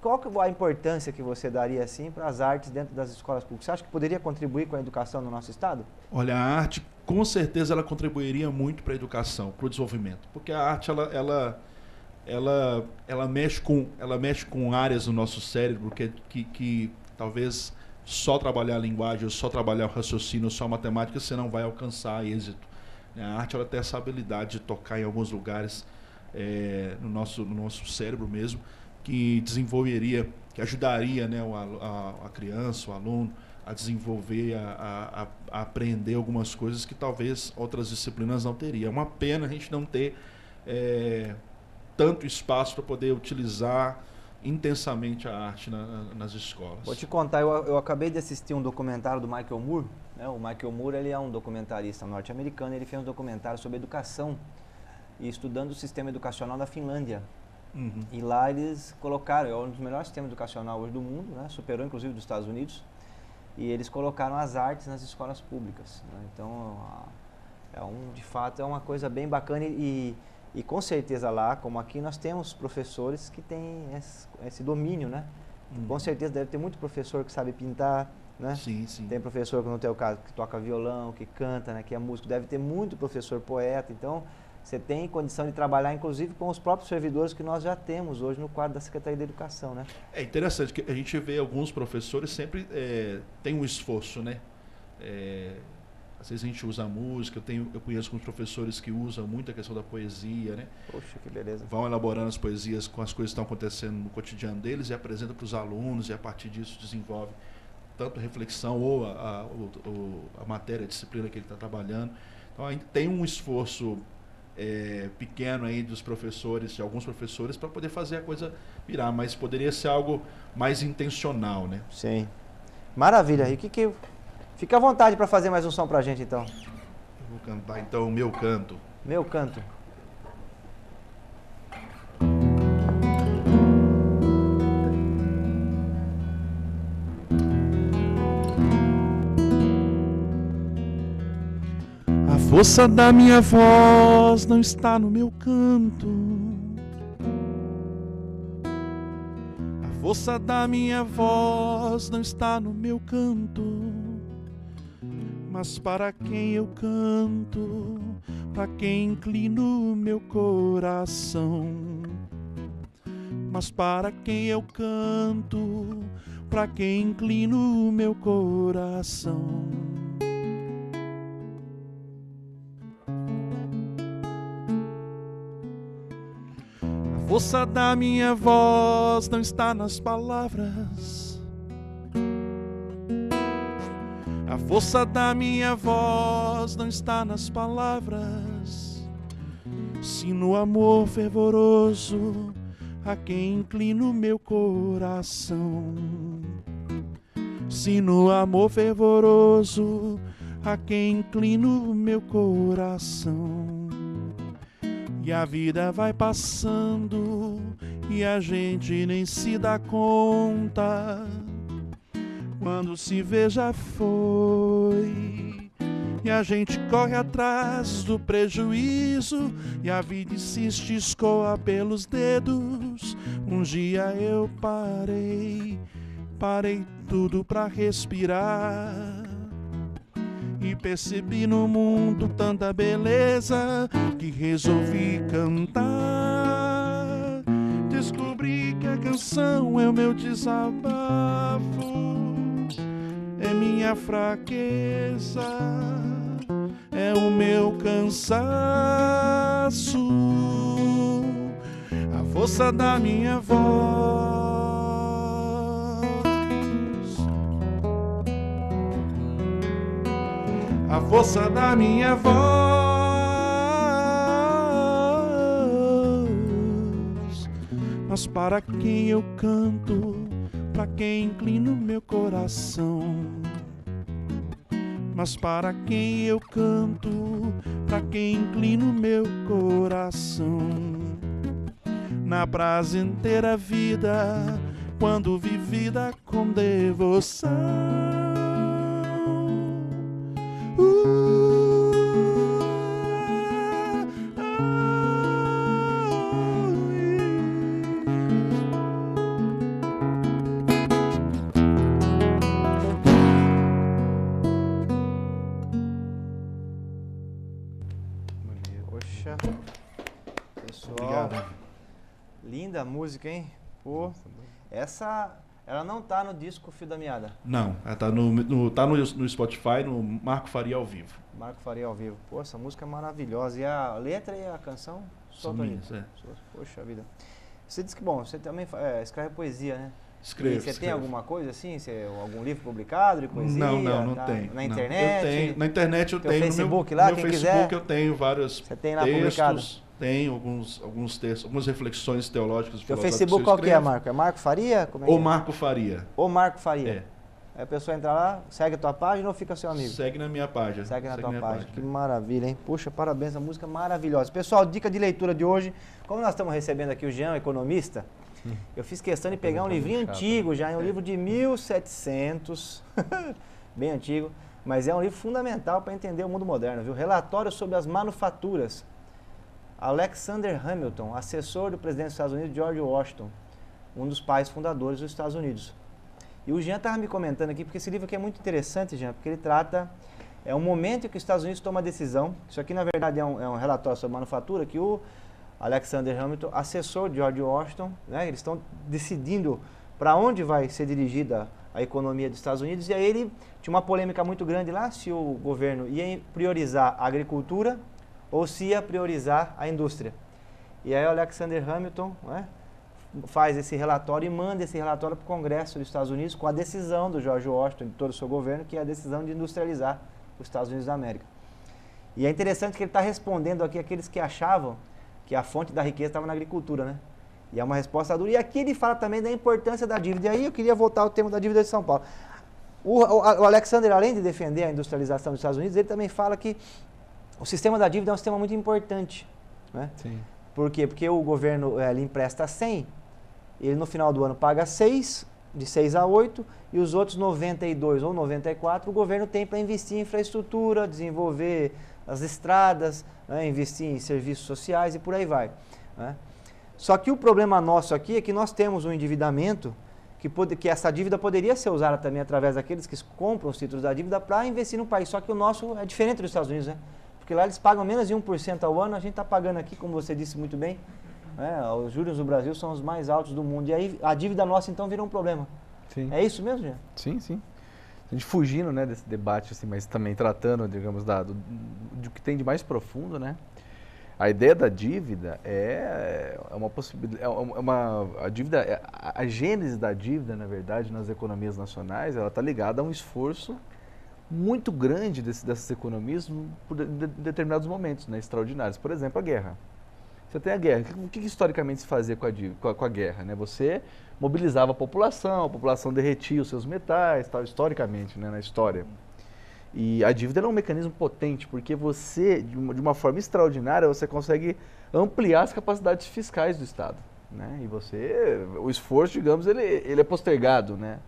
Speaker 1: Qual que é a importância que você daria assim para as artes dentro das escolas públicas? Você acha que poderia contribuir com a educação no nosso estado?
Speaker 3: Olha, a arte, com certeza, ela contribuiria muito para a educação, para o desenvolvimento. Porque a arte, ela mexe com áreas do nosso cérebro que talvez só trabalhar a linguagem, ou só trabalhar o raciocínio, ou só a matemática, você não vai alcançar êxito. A arte, ela tem essa habilidade de tocar em alguns lugares no nosso cérebro mesmo, que desenvolveria, que ajudaria, né, a criança, o aluno, a desenvolver, a aprender algumas coisas que talvez outras disciplinas não teriam. É uma pena a gente não ter tanto espaço para poder utilizar intensamente a arte nas escolas.
Speaker 1: Vou te contar, eu acabei de assistir um documentário do Michael Moore. Né? O Michael Moore, ele é um documentarista norte-americano, ele fez um documentário sobre educação e estudando o sistema educacional da Finlândia.
Speaker 3: Uhum.
Speaker 1: E lá eles colocaram, é um dos melhores sistemas educacionais hoje do mundo, né? Superou inclusive dos Estados Unidos, e eles colocaram as artes nas escolas públicas. Né? Então, de fato, é uma coisa bem bacana e com certeza lá, como aqui, nós temos professores que têm esse domínio, né?
Speaker 3: Uhum.
Speaker 1: Com certeza deve ter muito professor que sabe pintar, né?
Speaker 3: Sim, sim.
Speaker 1: Tem professor que no teu caso que toca violão, que canta, né? Que é músico, deve ter muito professor poeta, então você tem condição de trabalhar, inclusive, com os próprios servidores que nós já temos hoje no quadro da Secretaria de Educação, né?
Speaker 3: É interessante que a gente vê alguns professores sempre tem um esforço, né? Às vezes a gente usa a música, eu conheço alguns professores que usam muito a questão da poesia, né?
Speaker 1: Poxa, que beleza.
Speaker 3: Vão elaborando as poesias com as coisas que estão acontecendo no cotidiano deles e apresentam para os alunos e a partir disso desenvolve tanto a reflexão ou a matéria, a disciplina que ele está trabalhando. Então ainda tem um esforço pequeno aí dos professores, de alguns professores, para poder fazer a coisa virar, mas poderia ser algo mais intencional, né?
Speaker 1: Sim. Maravilha, Rick. Fica à vontade para fazer mais um som para a gente, então.
Speaker 3: Eu vou cantar, então, o Meu Canto.
Speaker 1: Meu Canto.
Speaker 3: A força da minha voz não está no meu canto. A força da minha voz não está no meu canto, mas para quem eu canto, para quem inclino meu coração. Mas para quem eu canto, para quem inclino meu coração. A força da minha voz não está nas palavras. A força da minha voz não está nas palavras, sim no amor fervoroso a quem inclino meu coração. Sim no amor fervoroso a quem inclino meu coração. E a vida vai passando e a gente nem se dá conta. Quando se vê já foi, e a gente corre atrás do prejuízo, e a vida insiste, escoa pelos dedos. Um dia eu parei tudo pra respirar, e percebi no mundo tanta beleza que resolvi cantar. Descobri que a canção é o meu desabafo, é minha fraqueza, é o meu cansaço. A força da minha voz, a força da minha voz. Mas para quem eu canto, para quem inclino meu coração. Mas para quem eu canto, para quem inclino meu coração. Na prazenteira vida, quando vivida com devoção.
Speaker 1: Poxa, pessoal,
Speaker 3: obrigado.
Speaker 1: Linda a música, hein? Pô, essa, ela não tá no disco Fio da Meada.
Speaker 3: Não, ela tá no Spotify, no Marco Faria ao vivo.
Speaker 1: Marco Faria ao vivo. Pô, essa música é maravilhosa. E a letra e a canção?
Speaker 3: São
Speaker 1: Solta aí.
Speaker 3: minhas, é.
Speaker 1: Poxa vida. Você disse que, bom, você também escreve poesia, né?
Speaker 3: Escrevo.
Speaker 1: E você tem alguma coisa assim? Algum livro publicado de poesia?
Speaker 3: Não
Speaker 1: Na
Speaker 3: tenho. Não.
Speaker 1: internet?
Speaker 3: Eu tenho, na internet eu
Speaker 1: Teu
Speaker 3: tenho.
Speaker 1: Facebook
Speaker 3: no
Speaker 1: lá,
Speaker 3: meu
Speaker 1: quem
Speaker 3: Facebook
Speaker 1: quiser.
Speaker 3: eu tenho vários
Speaker 1: Você tem lá
Speaker 3: textos.
Speaker 1: publicado?
Speaker 3: Tenho alguns textos, algumas reflexões teológicas.
Speaker 1: Teu
Speaker 3: filosóficas
Speaker 1: Facebook
Speaker 3: eu
Speaker 1: qual que é,
Speaker 3: escrevo.
Speaker 1: Marco? É Marco Faria? Como é que
Speaker 3: Ou
Speaker 1: é?
Speaker 3: Marco Faria.
Speaker 1: Ou Marco Faria.
Speaker 3: É.
Speaker 1: Aí a pessoa entra lá, segue a tua página ou fica seu amigo?
Speaker 3: Segue na minha página.
Speaker 1: Segue na tua
Speaker 3: minha
Speaker 1: página. Que maravilha, hein? Puxa, parabéns, a música maravilhosa. Pessoal, dica de leitura de hoje. Como nós estamos recebendo aqui o Jean, economista, eu fiz questão de pegar um livrinho antigo já, é um livro de 1700, bem antigo, mas é um livro fundamental para entender o mundo moderno, viu? Relatório sobre as manufaturas. Alexander Hamilton, assessor do presidente dos Estados Unidos, George Washington, um dos pais fundadores dos Estados Unidos. E o Jean estava me comentando aqui, porque esse livro aqui é muito interessante, Jean, porque ele trata, é um momento em que os Estados Unidos tomam a decisão, isso aqui na verdade é um relatório sobre manufatura, que o Alexander Hamilton, assessor de George Washington, né, eles estão decidindo para onde vai ser dirigida a economia dos Estados Unidos, e aí ele tinha uma polêmica muito grande lá, se o governo ia priorizar a agricultura ou se ia priorizar a indústria. E aí o Alexander Hamilton, né, faz esse relatório e manda esse relatório para o Congresso dos Estados Unidos com a decisão do George Washington e de todo o seu governo, que é a decisão de industrializar os Estados Unidos da América. E é interessante que ele está respondendo aqui aqueles que achavam que a fonte da riqueza estava na agricultura, né? E é uma resposta dura. E aqui ele fala também da importância da dívida. E aí eu queria voltar ao tema da dívida de São Paulo. O Alexander, além de defender a industrialização dos Estados Unidos, ele também fala que o sistema da dívida é um sistema muito importante, né?
Speaker 2: Sim.
Speaker 1: Por quê? Porque o governo ele empresta 100, ele no final do ano paga 6, de 6 a 8, e os outros 92 ou 94 o governo tem para investir em infraestrutura, desenvolver as estradas, né, investir em serviços sociais e por aí vai, né? Só que o problema nosso aqui é que nós temos um endividamento que essa dívida poderia ser usada também através daqueles que compram os títulos da dívida para investir no país. Só que o nosso é diferente dos Estados Unidos, né? Porque lá eles pagam menos de 1% ao ano, a gente está pagando aqui, como você disse muito bem, os juros do Brasil são os mais altos do mundo. E aí a dívida nossa então vira um problema.
Speaker 2: Sim.
Speaker 1: É isso mesmo, Jean?
Speaker 2: Sim, sim. A gente fugindo, né, desse debate, assim, mas também tratando, digamos, do que tem de mais profundo, né? A ideia da dívida é uma possibilidade, a gênese da dívida, na verdade, nas economias nacionais, ela está ligada a um esforço muito grande dessas economias por determinados momentos, né, extraordinários. Por exemplo, a guerra. Você tem a guerra. O que historicamente se fazia com a guerra? Né? Você mobilizava a população derretia os seus metais, tal, historicamente, né, na história. E a dívida é um mecanismo potente, porque você, de uma forma extraordinária, você consegue ampliar as capacidades fiscais do Estado. Né? E o esforço, digamos, ele é postergado, né?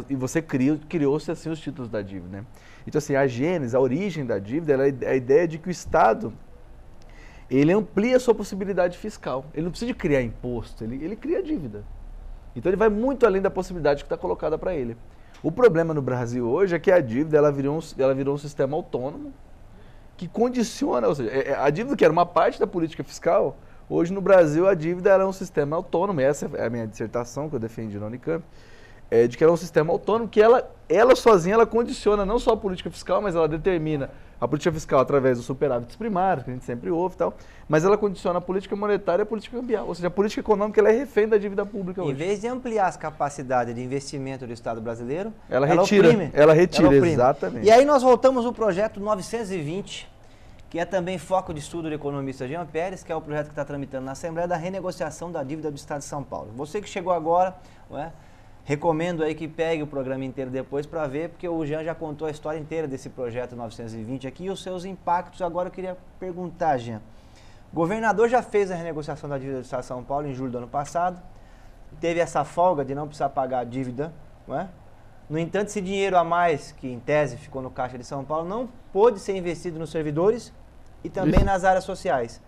Speaker 2: E você criou-se assim os títulos da dívida. Né? Então, assim, a gênese, a origem da dívida, é a ideia de que o Estado, ele amplia a sua possibilidade fiscal. Ele não precisa de criar imposto, ele cria dívida. Então, ele vai muito além da possibilidade que está colocada para ele. O problema no Brasil hoje é que a dívida ela virou um sistema autônomo que condiciona, ou seja, a dívida que era uma parte da política fiscal, hoje no Brasil a dívida é um sistema autônomo, essa é a minha dissertação que eu defendi na Unicamp, de que ela é um sistema autônomo que ela sozinha ela condiciona não só a política fiscal, mas ela determina a política fiscal através dos superávites primários, que a gente sempre ouve e tal, mas ela condiciona a política monetária e a política cambial. Ou seja, a política econômica ela é refém da dívida pública hoje.
Speaker 1: Em vez de ampliar as capacidades de investimento do Estado brasileiro,
Speaker 2: ela retira, exatamente.
Speaker 1: E aí nós voltamos ao projeto 920, que é também foco de estudo do economista Jean Pérez, que é o projeto que está tramitando na Assembleia da renegociação da dívida do Estado de São Paulo. Você que chegou agora, recomendo aí que pegue o programa inteiro depois para ver, porque o Jean já contou a história inteira desse projeto 920 aqui e os seus impactos. Agora eu queria perguntar, Jean, o governador já fez a renegociação da dívida do Estado de São Paulo em julho do ano passado, teve essa folga de não precisar pagar a dívida, não é? No entanto, esse dinheiro a mais, que em tese ficou no Caixa de São Paulo, não pôde ser investido nos servidores e também nas áreas sociais.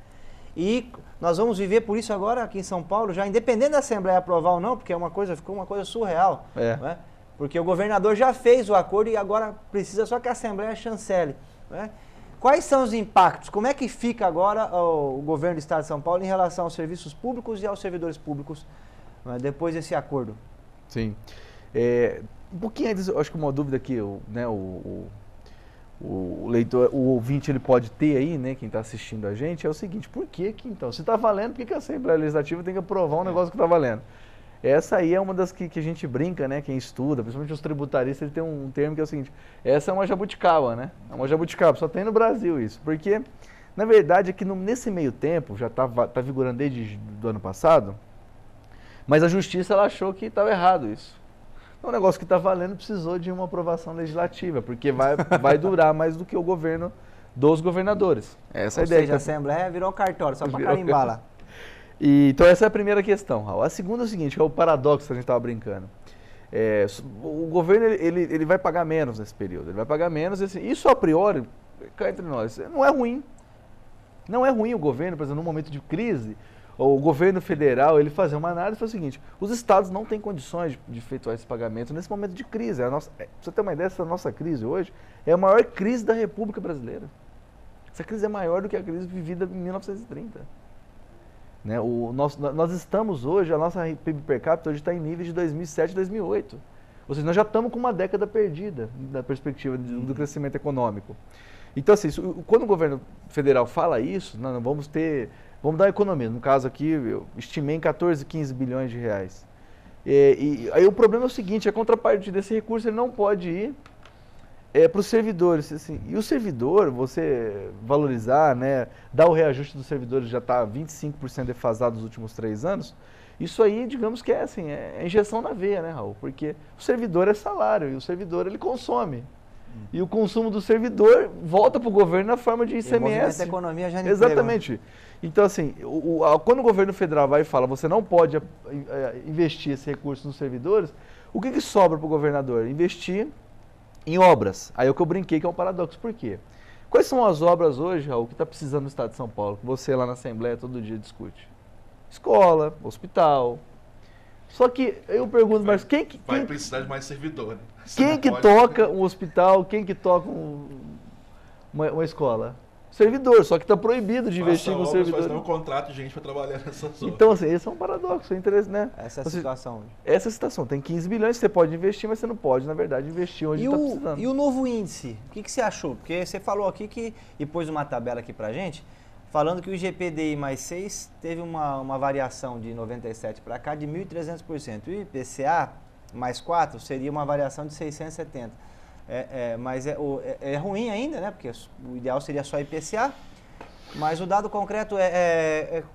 Speaker 1: E nós vamos viver por isso agora aqui em São Paulo, já independente da Assembleia aprovar ou não, porque ficou uma coisa surreal. Não é? Porque o governador já fez o acordo e agora precisa só que a Assembleia chancele. Não é? Quais são os impactos? Como é que fica agora o governo do Estado de São Paulo em relação aos serviços públicos e aos servidores públicos depois desse acordo?
Speaker 2: Sim. Um pouquinho antes, eu acho que uma dúvida que o leitor, o ouvinte, ele pode ter aí, né, quem está assistindo a gente, é o seguinte: por que então, se está valendo, por que a Assembleia Legislativa tem que aprovar um negócio que está valendo? Essa aí é uma das que a gente brinca, né, quem estuda, principalmente os tributaristas, ele tem um termo que é o seguinte: essa é uma jabuticaba, né? É uma jabuticaba, só tem no Brasil isso. Porque, na verdade, é que nesse meio tempo, já tá vigorando desde o ano passado, mas a Justiça ela achou que estava errado isso. O negócio que está valendo precisou de uma aprovação legislativa, porque vai durar mais do que o governo dos governadores. Essa é a ideia.
Speaker 1: Ou seja, a Assembleia virou um cartório, só para carimbar lá.
Speaker 2: Então essa é a primeira questão, Raul. A segunda é o seguinte, que é o paradoxo que a gente estava brincando. O governo ele vai pagar menos nesse período, ele vai pagar menos. Isso a priori, cá entre nós, não é ruim. Não é ruim o governo, por exemplo, num momento de crise, o governo federal, ele fazer uma análise e fazer o seguinte: os estados não têm condições de efetuar esse pagamento nesse momento de crise. Pra você ter uma ideia, essa nossa crise hoje é a maior crise da República Brasileira. Essa crise é maior do que a crise vivida em 1930. Né? Nós estamos hoje, a nossa PIB per capita hoje está em níveis de 2007 e 2008. Ou seja, nós já estamos com uma década perdida da perspectiva do crescimento econômico. Então, assim, quando o governo federal fala isso, vamos dar economia. No caso aqui, eu estimei em 14, 15 bilhões de reais. E aí o problema é o seguinte: a contrapartida desse recurso ele não pode ir para os servidores. Assim, e o servidor, você valorizar, né, dar o reajuste dos servidores já está 25% defasado nos últimos 3 anos, isso aí, digamos que é injeção na veia, né, Raul? Porque o servidor é salário e o servidor ele consome. E o consumo do servidor volta para o governo na forma de ICMS.
Speaker 1: A economia já
Speaker 2: exatamente. Então, assim, quando o governo federal vai e fala você não pode investir esse recurso nos servidores, o que sobra para o governador? Investir em obras. Aí é o que eu brinquei que é um paradoxo. Por quê? Quais são as obras hoje, Raul, que está precisando no Estado de São Paulo, que você lá na Assembleia todo dia discute? Escola, hospital, Só que eu pergunto, mas
Speaker 3: vai precisar de mais servidor, né?
Speaker 2: Quem que toca um hospital, quem que toca uma escola? Servidor, só que está proibido de investir com servidor.
Speaker 3: Mas não contrato de gente para trabalhar nessas obras.
Speaker 2: Então, assim, esse é um paradoxo, é interesse, né?
Speaker 1: Essa é a situação.
Speaker 2: Essa é a situação. Tem 15 bilhões que você pode investir, mas você não pode, na verdade, investir onde está precisando.
Speaker 1: E o novo índice? O que você achou? Porque você falou aqui e pôs uma tabela aqui pra gente, falando que o IGPDI mais 6 teve uma variação de 97 para cá de 1.300%. E o IPCA mais 4 seria uma variação de 670%. Mas é ruim ainda, né? Porque o ideal seria só IPCA. Mas o dado concreto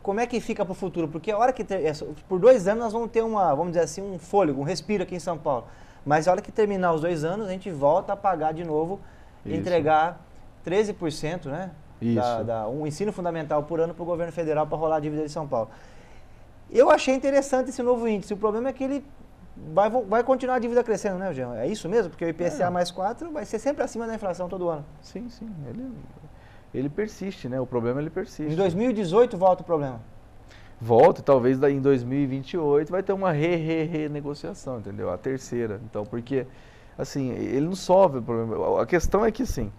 Speaker 1: como é que fica para o futuro? Porque a hora que por 2 anos nós vamos ter vamos dizer assim, um fôlego, um respiro aqui em São Paulo. Mas a hora que terminar os 2 anos, a gente volta a pagar de novo, entregar 13%, né? Um ensino fundamental por ano para o governo federal para rolar a dívida de São Paulo. Eu achei interessante esse novo índice. O problema é que ele vai continuar a dívida crescendo, né, Jean? É isso mesmo? Porque o IPCA mais 4 vai ser sempre acima da inflação todo ano.
Speaker 2: Sim. Ele persiste, né? O problema ele persiste.
Speaker 1: Em 2018 volta o problema.
Speaker 2: Volta, e talvez em 2028 vai ter uma renegociação, entendeu? A terceira. Então, porque, assim, ele não solve o problema. A questão é que, assim,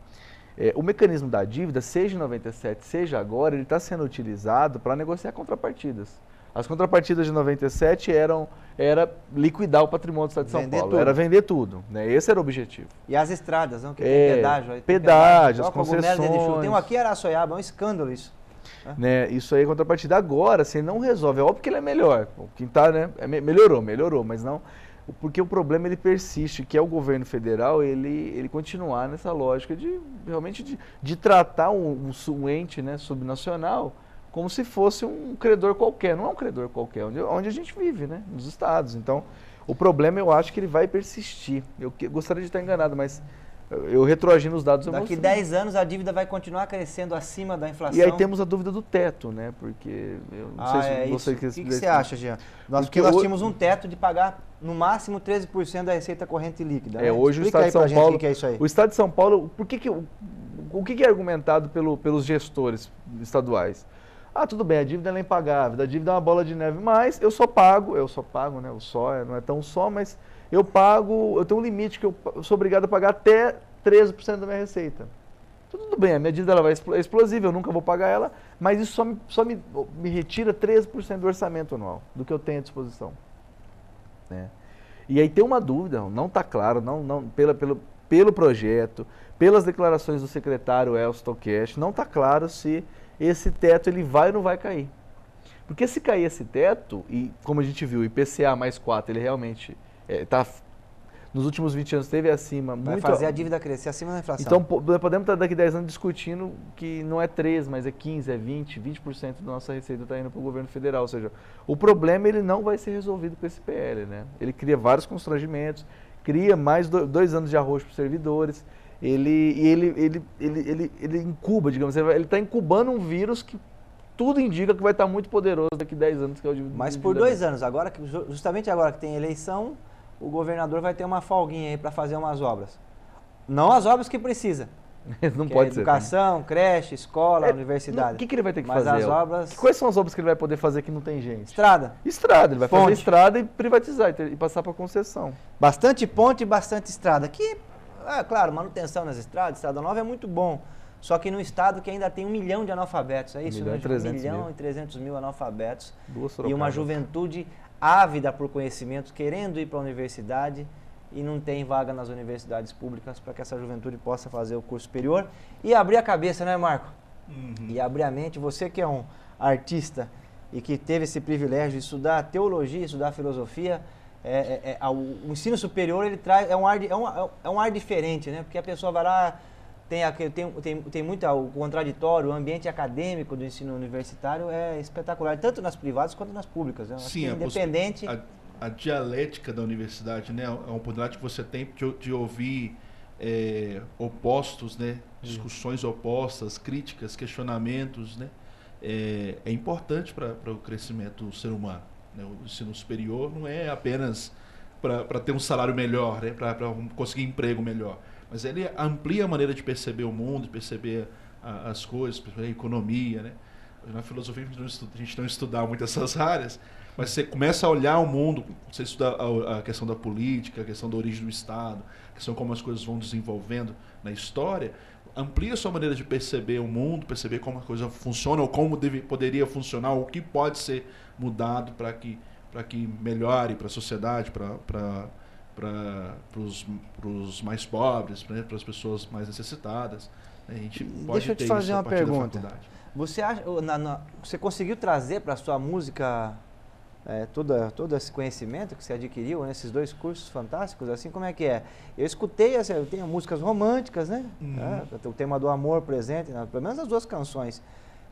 Speaker 2: o mecanismo da dívida, seja em 97, seja agora, ele está sendo utilizado para negociar contrapartidas. As contrapartidas de 97 era liquidar o patrimônio do Estado de São Paulo, era vender tudo, né? Esse era o objetivo.
Speaker 1: E as estradas, não? Que tem pedágio. Aí,
Speaker 2: pedágio, as concessões.
Speaker 1: Tem um aqui em Araçoiaba, é um escândalo isso.
Speaker 2: Né? Isso aí é contrapartida. Agora, você não resolve. É óbvio que ele é melhor. Quem tá, né? Melhorou, mas não. Porque o problema ele persiste, que é o governo federal ele continuar nessa lógica de realmente de tratar um ente, né, subnacional como se fosse um credor qualquer. Não é um credor qualquer, onde a gente vive, né, nos estados. Então, o problema eu acho que ele vai persistir. Eu gostaria de estar enganado, mas eu retroagindo os dados...
Speaker 1: Daqui 10 anos a dívida vai continuar crescendo acima da inflação.
Speaker 2: E aí temos a dúvida do teto, né? Porque eu não sei se você...
Speaker 1: O que você acha, Jean? Porque nós tínhamos um teto de pagar no máximo 13% da receita corrente líquida. Né?
Speaker 2: Hoje o Estado de São Paulo...
Speaker 1: O que é isso aí?
Speaker 2: O Estado de São Paulo... O que é argumentado pelos gestores estaduais? Tudo bem, a dívida é impagável, a dívida é uma bola de neve, mas eu só pago, né? O só não é tão só, mas eu tenho um limite que eu sou obrigado a pagar até 13% da minha receita. Tudo bem, a minha dívida ela é explosiva, eu nunca vou pagar ela, mas isso só me retira 13% do orçamento anual, do que eu tenho à disposição. Né? E aí tem uma dúvida, não está claro, pelo projeto, pelas declarações do secretário Elcio Tokesh, não está claro se esse teto ele vai ou não vai cair. Porque se cair esse teto, e como a gente viu, o IPCA mais 4, ele realmente nos últimos 20 anos esteve acima.
Speaker 1: Vai fazer a dívida crescer acima da inflação.
Speaker 2: Então podemos estar daqui a 10 anos discutindo que não é 13, mas é 15, é 20% da nossa receita está indo para o governo federal. Ou seja, o problema ele não vai ser resolvido com esse PL. Né? Ele cria vários constrangimentos, cria mais 2 anos de arroz para os servidores. Ele incuba, digamos, ele está incubando um vírus que tudo indica que vai estar muito poderoso daqui a 10 anos. Que é o
Speaker 1: Mas por 2 anos, justamente agora que tem eleição, o governador vai ter uma folguinha aí para fazer umas obras. Não as obras que precisa.
Speaker 2: Não pode ser.
Speaker 1: Educação, creche, escola, universidade.
Speaker 2: O que ele vai ter que
Speaker 1: fazer?
Speaker 2: Mas
Speaker 1: as obras...
Speaker 2: Quais são as obras que ele vai poder fazer que não tem gente?
Speaker 1: Estrada.
Speaker 2: Ele vai fazer estrada e privatizar e passar para concessão.
Speaker 1: Bastante ponte e bastante estrada. Claro, manutenção nas estradas, estrada nova é muito bom. Só que num estado que ainda tem 1 milhão de analfabetos, é isso?
Speaker 2: 1
Speaker 1: milhão e 300 mil analfabetos.
Speaker 2: E
Speaker 1: uma juventude ávida por conhecimento, querendo ir para a universidade e não tem vaga nas universidades públicas para que essa juventude possa fazer o curso superior e abrir a cabeça, né, Marco? E abrir a mente. Você que é um artista e que teve esse privilégio de estudar teologia, estudar filosofia, o ensino superior ele traz um ar diferente, né? Porque a pessoa vai lá, tem muito o contraditório, o ambiente acadêmico do ensino universitário é espetacular, tanto nas privadas quanto nas públicas. Né?
Speaker 3: Sim,
Speaker 1: independente.
Speaker 3: A dialética da universidade, né? É uma oportunidade que você tem de ouvir opostos, né? Discussões opostas, críticas, questionamentos, né? É importante para o crescimento do ser humano. Né? O ensino superior não é apenas para ter um salário melhor, né? Para conseguir emprego melhor, mas ele amplia a maneira de perceber o mundo, de perceber as coisas, perceber a economia. Né? Na filosofia a gente não estuda muito essas áreas, Mas você começa a olhar o mundo, você estuda a questão da política, a questão da origem do Estado, a questão como as coisas vão desenvolvendo na história, amplia a sua maneira de perceber o mundo, perceber como a coisa funciona, ou como poderia funcionar, ou o que pode ser mudado para que melhore para a sociedade, para os mais pobres, para as pessoas mais necessitadas. A gente pode
Speaker 1: Deixa eu te fazer uma pergunta. Você acha, você conseguiu trazer para a sua música todo esse conhecimento que você adquiriu nesses 2 cursos fantásticos? Assim, como é que é? Eu escutei, assim, eu tenho músicas românticas, né? O tema do amor presente, pelo menos as 2 canções.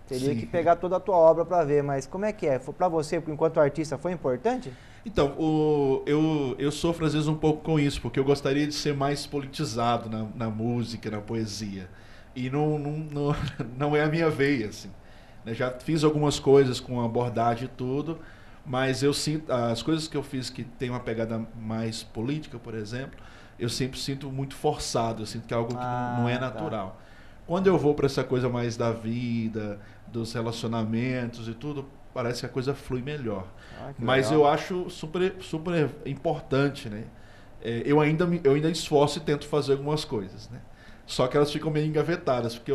Speaker 1: Teria que pegar toda a tua obra para ver, mas como é que é? Para você, enquanto artista, foi importante?
Speaker 3: Então, eu sofro às vezes um pouco com isso, porque eu gostaria de ser mais politizado na música, na poesia. E não é a minha veia, assim. Eu já fiz algumas coisas com abordagem e tudo, mas eu sinto, as coisas que eu fiz que tem uma pegada mais política, por exemplo, eu sempre sinto muito forçado, eu sinto que é algo que não é natural. Tá. Quando eu vou para essa coisa mais da vida, dos relacionamentos e tudo, parece que a coisa flui melhor. Mas legal. Eu acho super importante, né? Eu ainda esforço e tento fazer algumas coisas, né? Só que elas ficam meio engavetadas, porque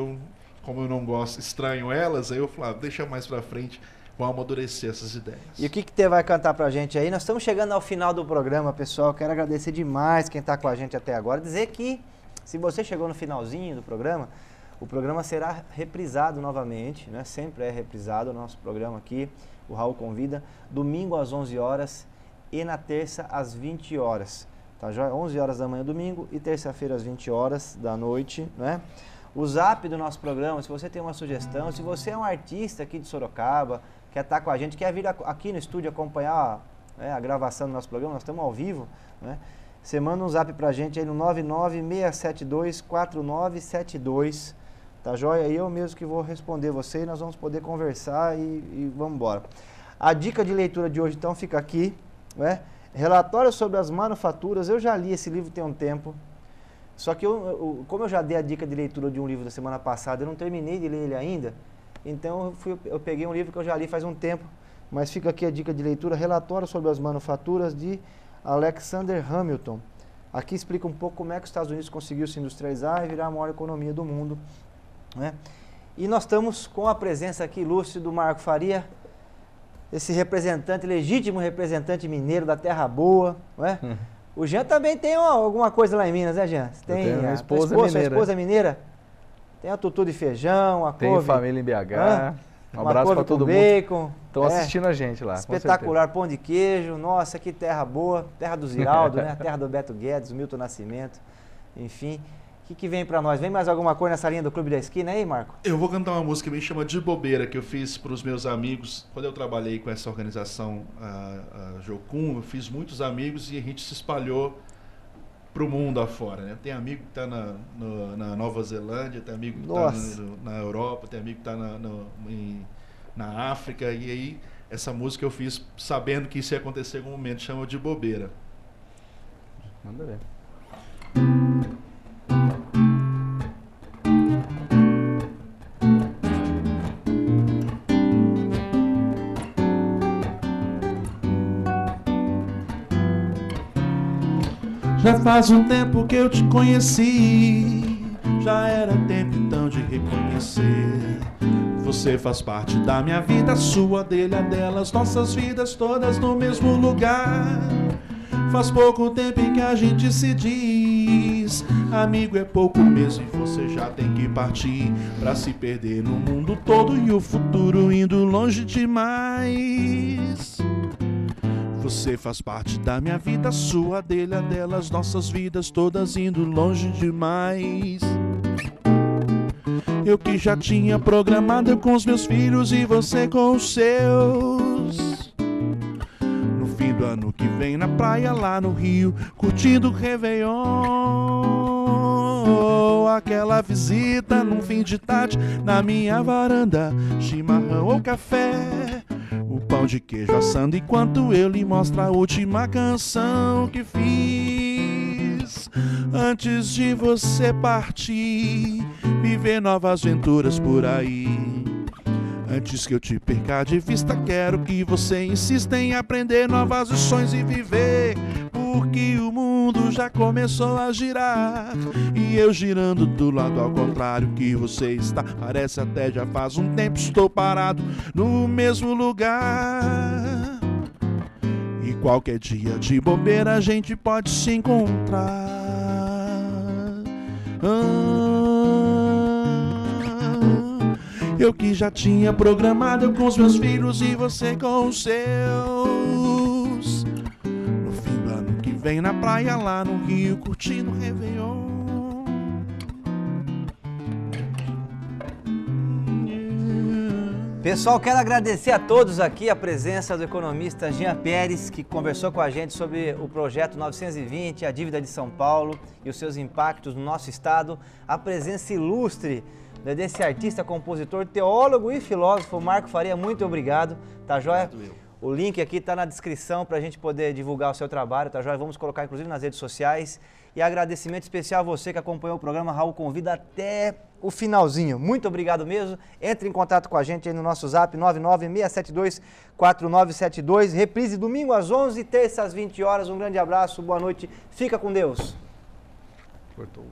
Speaker 3: como eu não gosto, estranho elas, aí eu falo, deixa mais pra frente, vão amadurecer essas ideias.
Speaker 1: E o que você vai cantar pra gente aí? Nós estamos chegando ao final do programa, pessoal. Quero agradecer demais quem tá com a gente até agora. Dizer que, se você chegou no finalzinho do programa, o programa será reprisado novamente, né? Sempre é reprisado o nosso programa aqui, o Raul Convida, domingo às 11 horas e na terça às 20 horas. Tá, 11 horas da manhã domingo e terça-feira às 20 horas da noite, né? O zap do nosso programa, se você tem uma sugestão, se você é um artista aqui de Sorocaba, quer estar com a gente, quer vir aqui no estúdio acompanhar a gravação do nosso programa, nós estamos ao vivo, né? Você manda um zap pra gente aí no 996724972, tá joia? E eu mesmo que vou responder você e nós vamos poder conversar e vamos embora. A dica de leitura de hoje então fica aqui, né? Relatório sobre as manufaturas. Eu já li esse livro tem um tempo, só que como eu já dei a dica de leitura de um livro da semana passada, eu não terminei de ler ele ainda, então eu peguei um livro que eu já li faz um tempo, mas fica aqui a dica de leitura, Relatório sobre as manufaturas, de Alexander Hamilton. Aqui explica um pouco como é que os Estados Unidos conseguiu se industrializar e virar a maior economia do mundo, né? E nós estamos com a presença aqui ilustre do Marco Faria, esse representante, legítimo representante mineiro da Terra Boa, não é? O Jean também tem alguma coisa lá em Minas, né, Jean? Você tem
Speaker 2: a esposa mineira.
Speaker 1: Sua esposa mineira? Tem a tutu de feijão, a couve.
Speaker 2: Tem família em BH. Um abraço para todo mundo.
Speaker 1: Bacon.
Speaker 2: Estão assistindo a gente lá.
Speaker 1: Espetacular, pão de queijo. Nossa, que terra boa. Terra do Ziraldo, né? A terra do Beto Guedes, do Milton Nascimento. Enfim. O que vem pra nós? Vem mais alguma coisa nessa linha do Clube da Esquina aí, Marco?
Speaker 3: Eu vou cantar uma música que me chama De Bobeira, que eu fiz para os meus amigos. Quando eu trabalhei com essa organização, a Jocum, eu fiz muitos amigos e a gente se espalhou pro mundo afora, né? Tem amigo que tá na Nova Zelândia, tem amigo que tá na Europa, tem amigo que tá na África. E aí, essa música eu fiz sabendo que isso ia acontecer em algum momento, chama De Bobeira.
Speaker 2: Manda ver.
Speaker 3: Já faz um tempo que eu te conheci, já era tempo então de reconhecer. Você faz parte da minha vida, a sua, dele, a delas, nossas vidas todas no mesmo lugar. Faz pouco tempo em que a gente se diz, amigo é pouco mesmo e você já tem que partir pra se perder no mundo todo e o futuro indo longe demais. Você faz parte da minha vida, a sua, dele, a delas, nossas vidas todas indo longe demais. Eu que já tinha programado com os meus filhos e você com os seus. No fim do ano que vem na praia lá no Rio, curtindo o Réveillon. Aquela visita num fim de tarde na minha varanda, chimarrão ou café, o pão de queijo assando enquanto eu lhe mostro a última canção que fiz. Antes de você partir, viver novas aventuras por aí. Antes que eu te perca de vista, quero que você insista em aprender novas lições e viver, porque o mundo já começou a girar e eu girando do lado ao contrário que você está. Parece até já faz um tempo estou parado no mesmo lugar. E qualquer dia de bobeira a gente pode se encontrar. Eu que já tinha programado, eu com os meus filhos e você com os seus. No fim do ano que vem na praia lá no Rio, curtindo o Réveillon.
Speaker 1: Pessoal, quero agradecer a todos aqui a presença do economista Jean Pérez, que conversou com a gente sobre o projeto 920, a dívida de São Paulo e os seus impactos no nosso estado. A presença ilustre desse artista, compositor, teólogo e filósofo, Marco Faria, muito obrigado, tá joia? O link aqui está na descrição para a gente poder divulgar o seu trabalho, tá joia? Vamos colocar inclusive nas redes sociais. E agradecimento especial a você que acompanhou o programa Raul Convida até o finalzinho. Muito obrigado mesmo. Entre em contato com a gente aí no nosso zap 996724972. Reprise domingo às 11h, terça às 20 horas. Um grande abraço, boa noite. Fica com Deus.
Speaker 2: Cortou.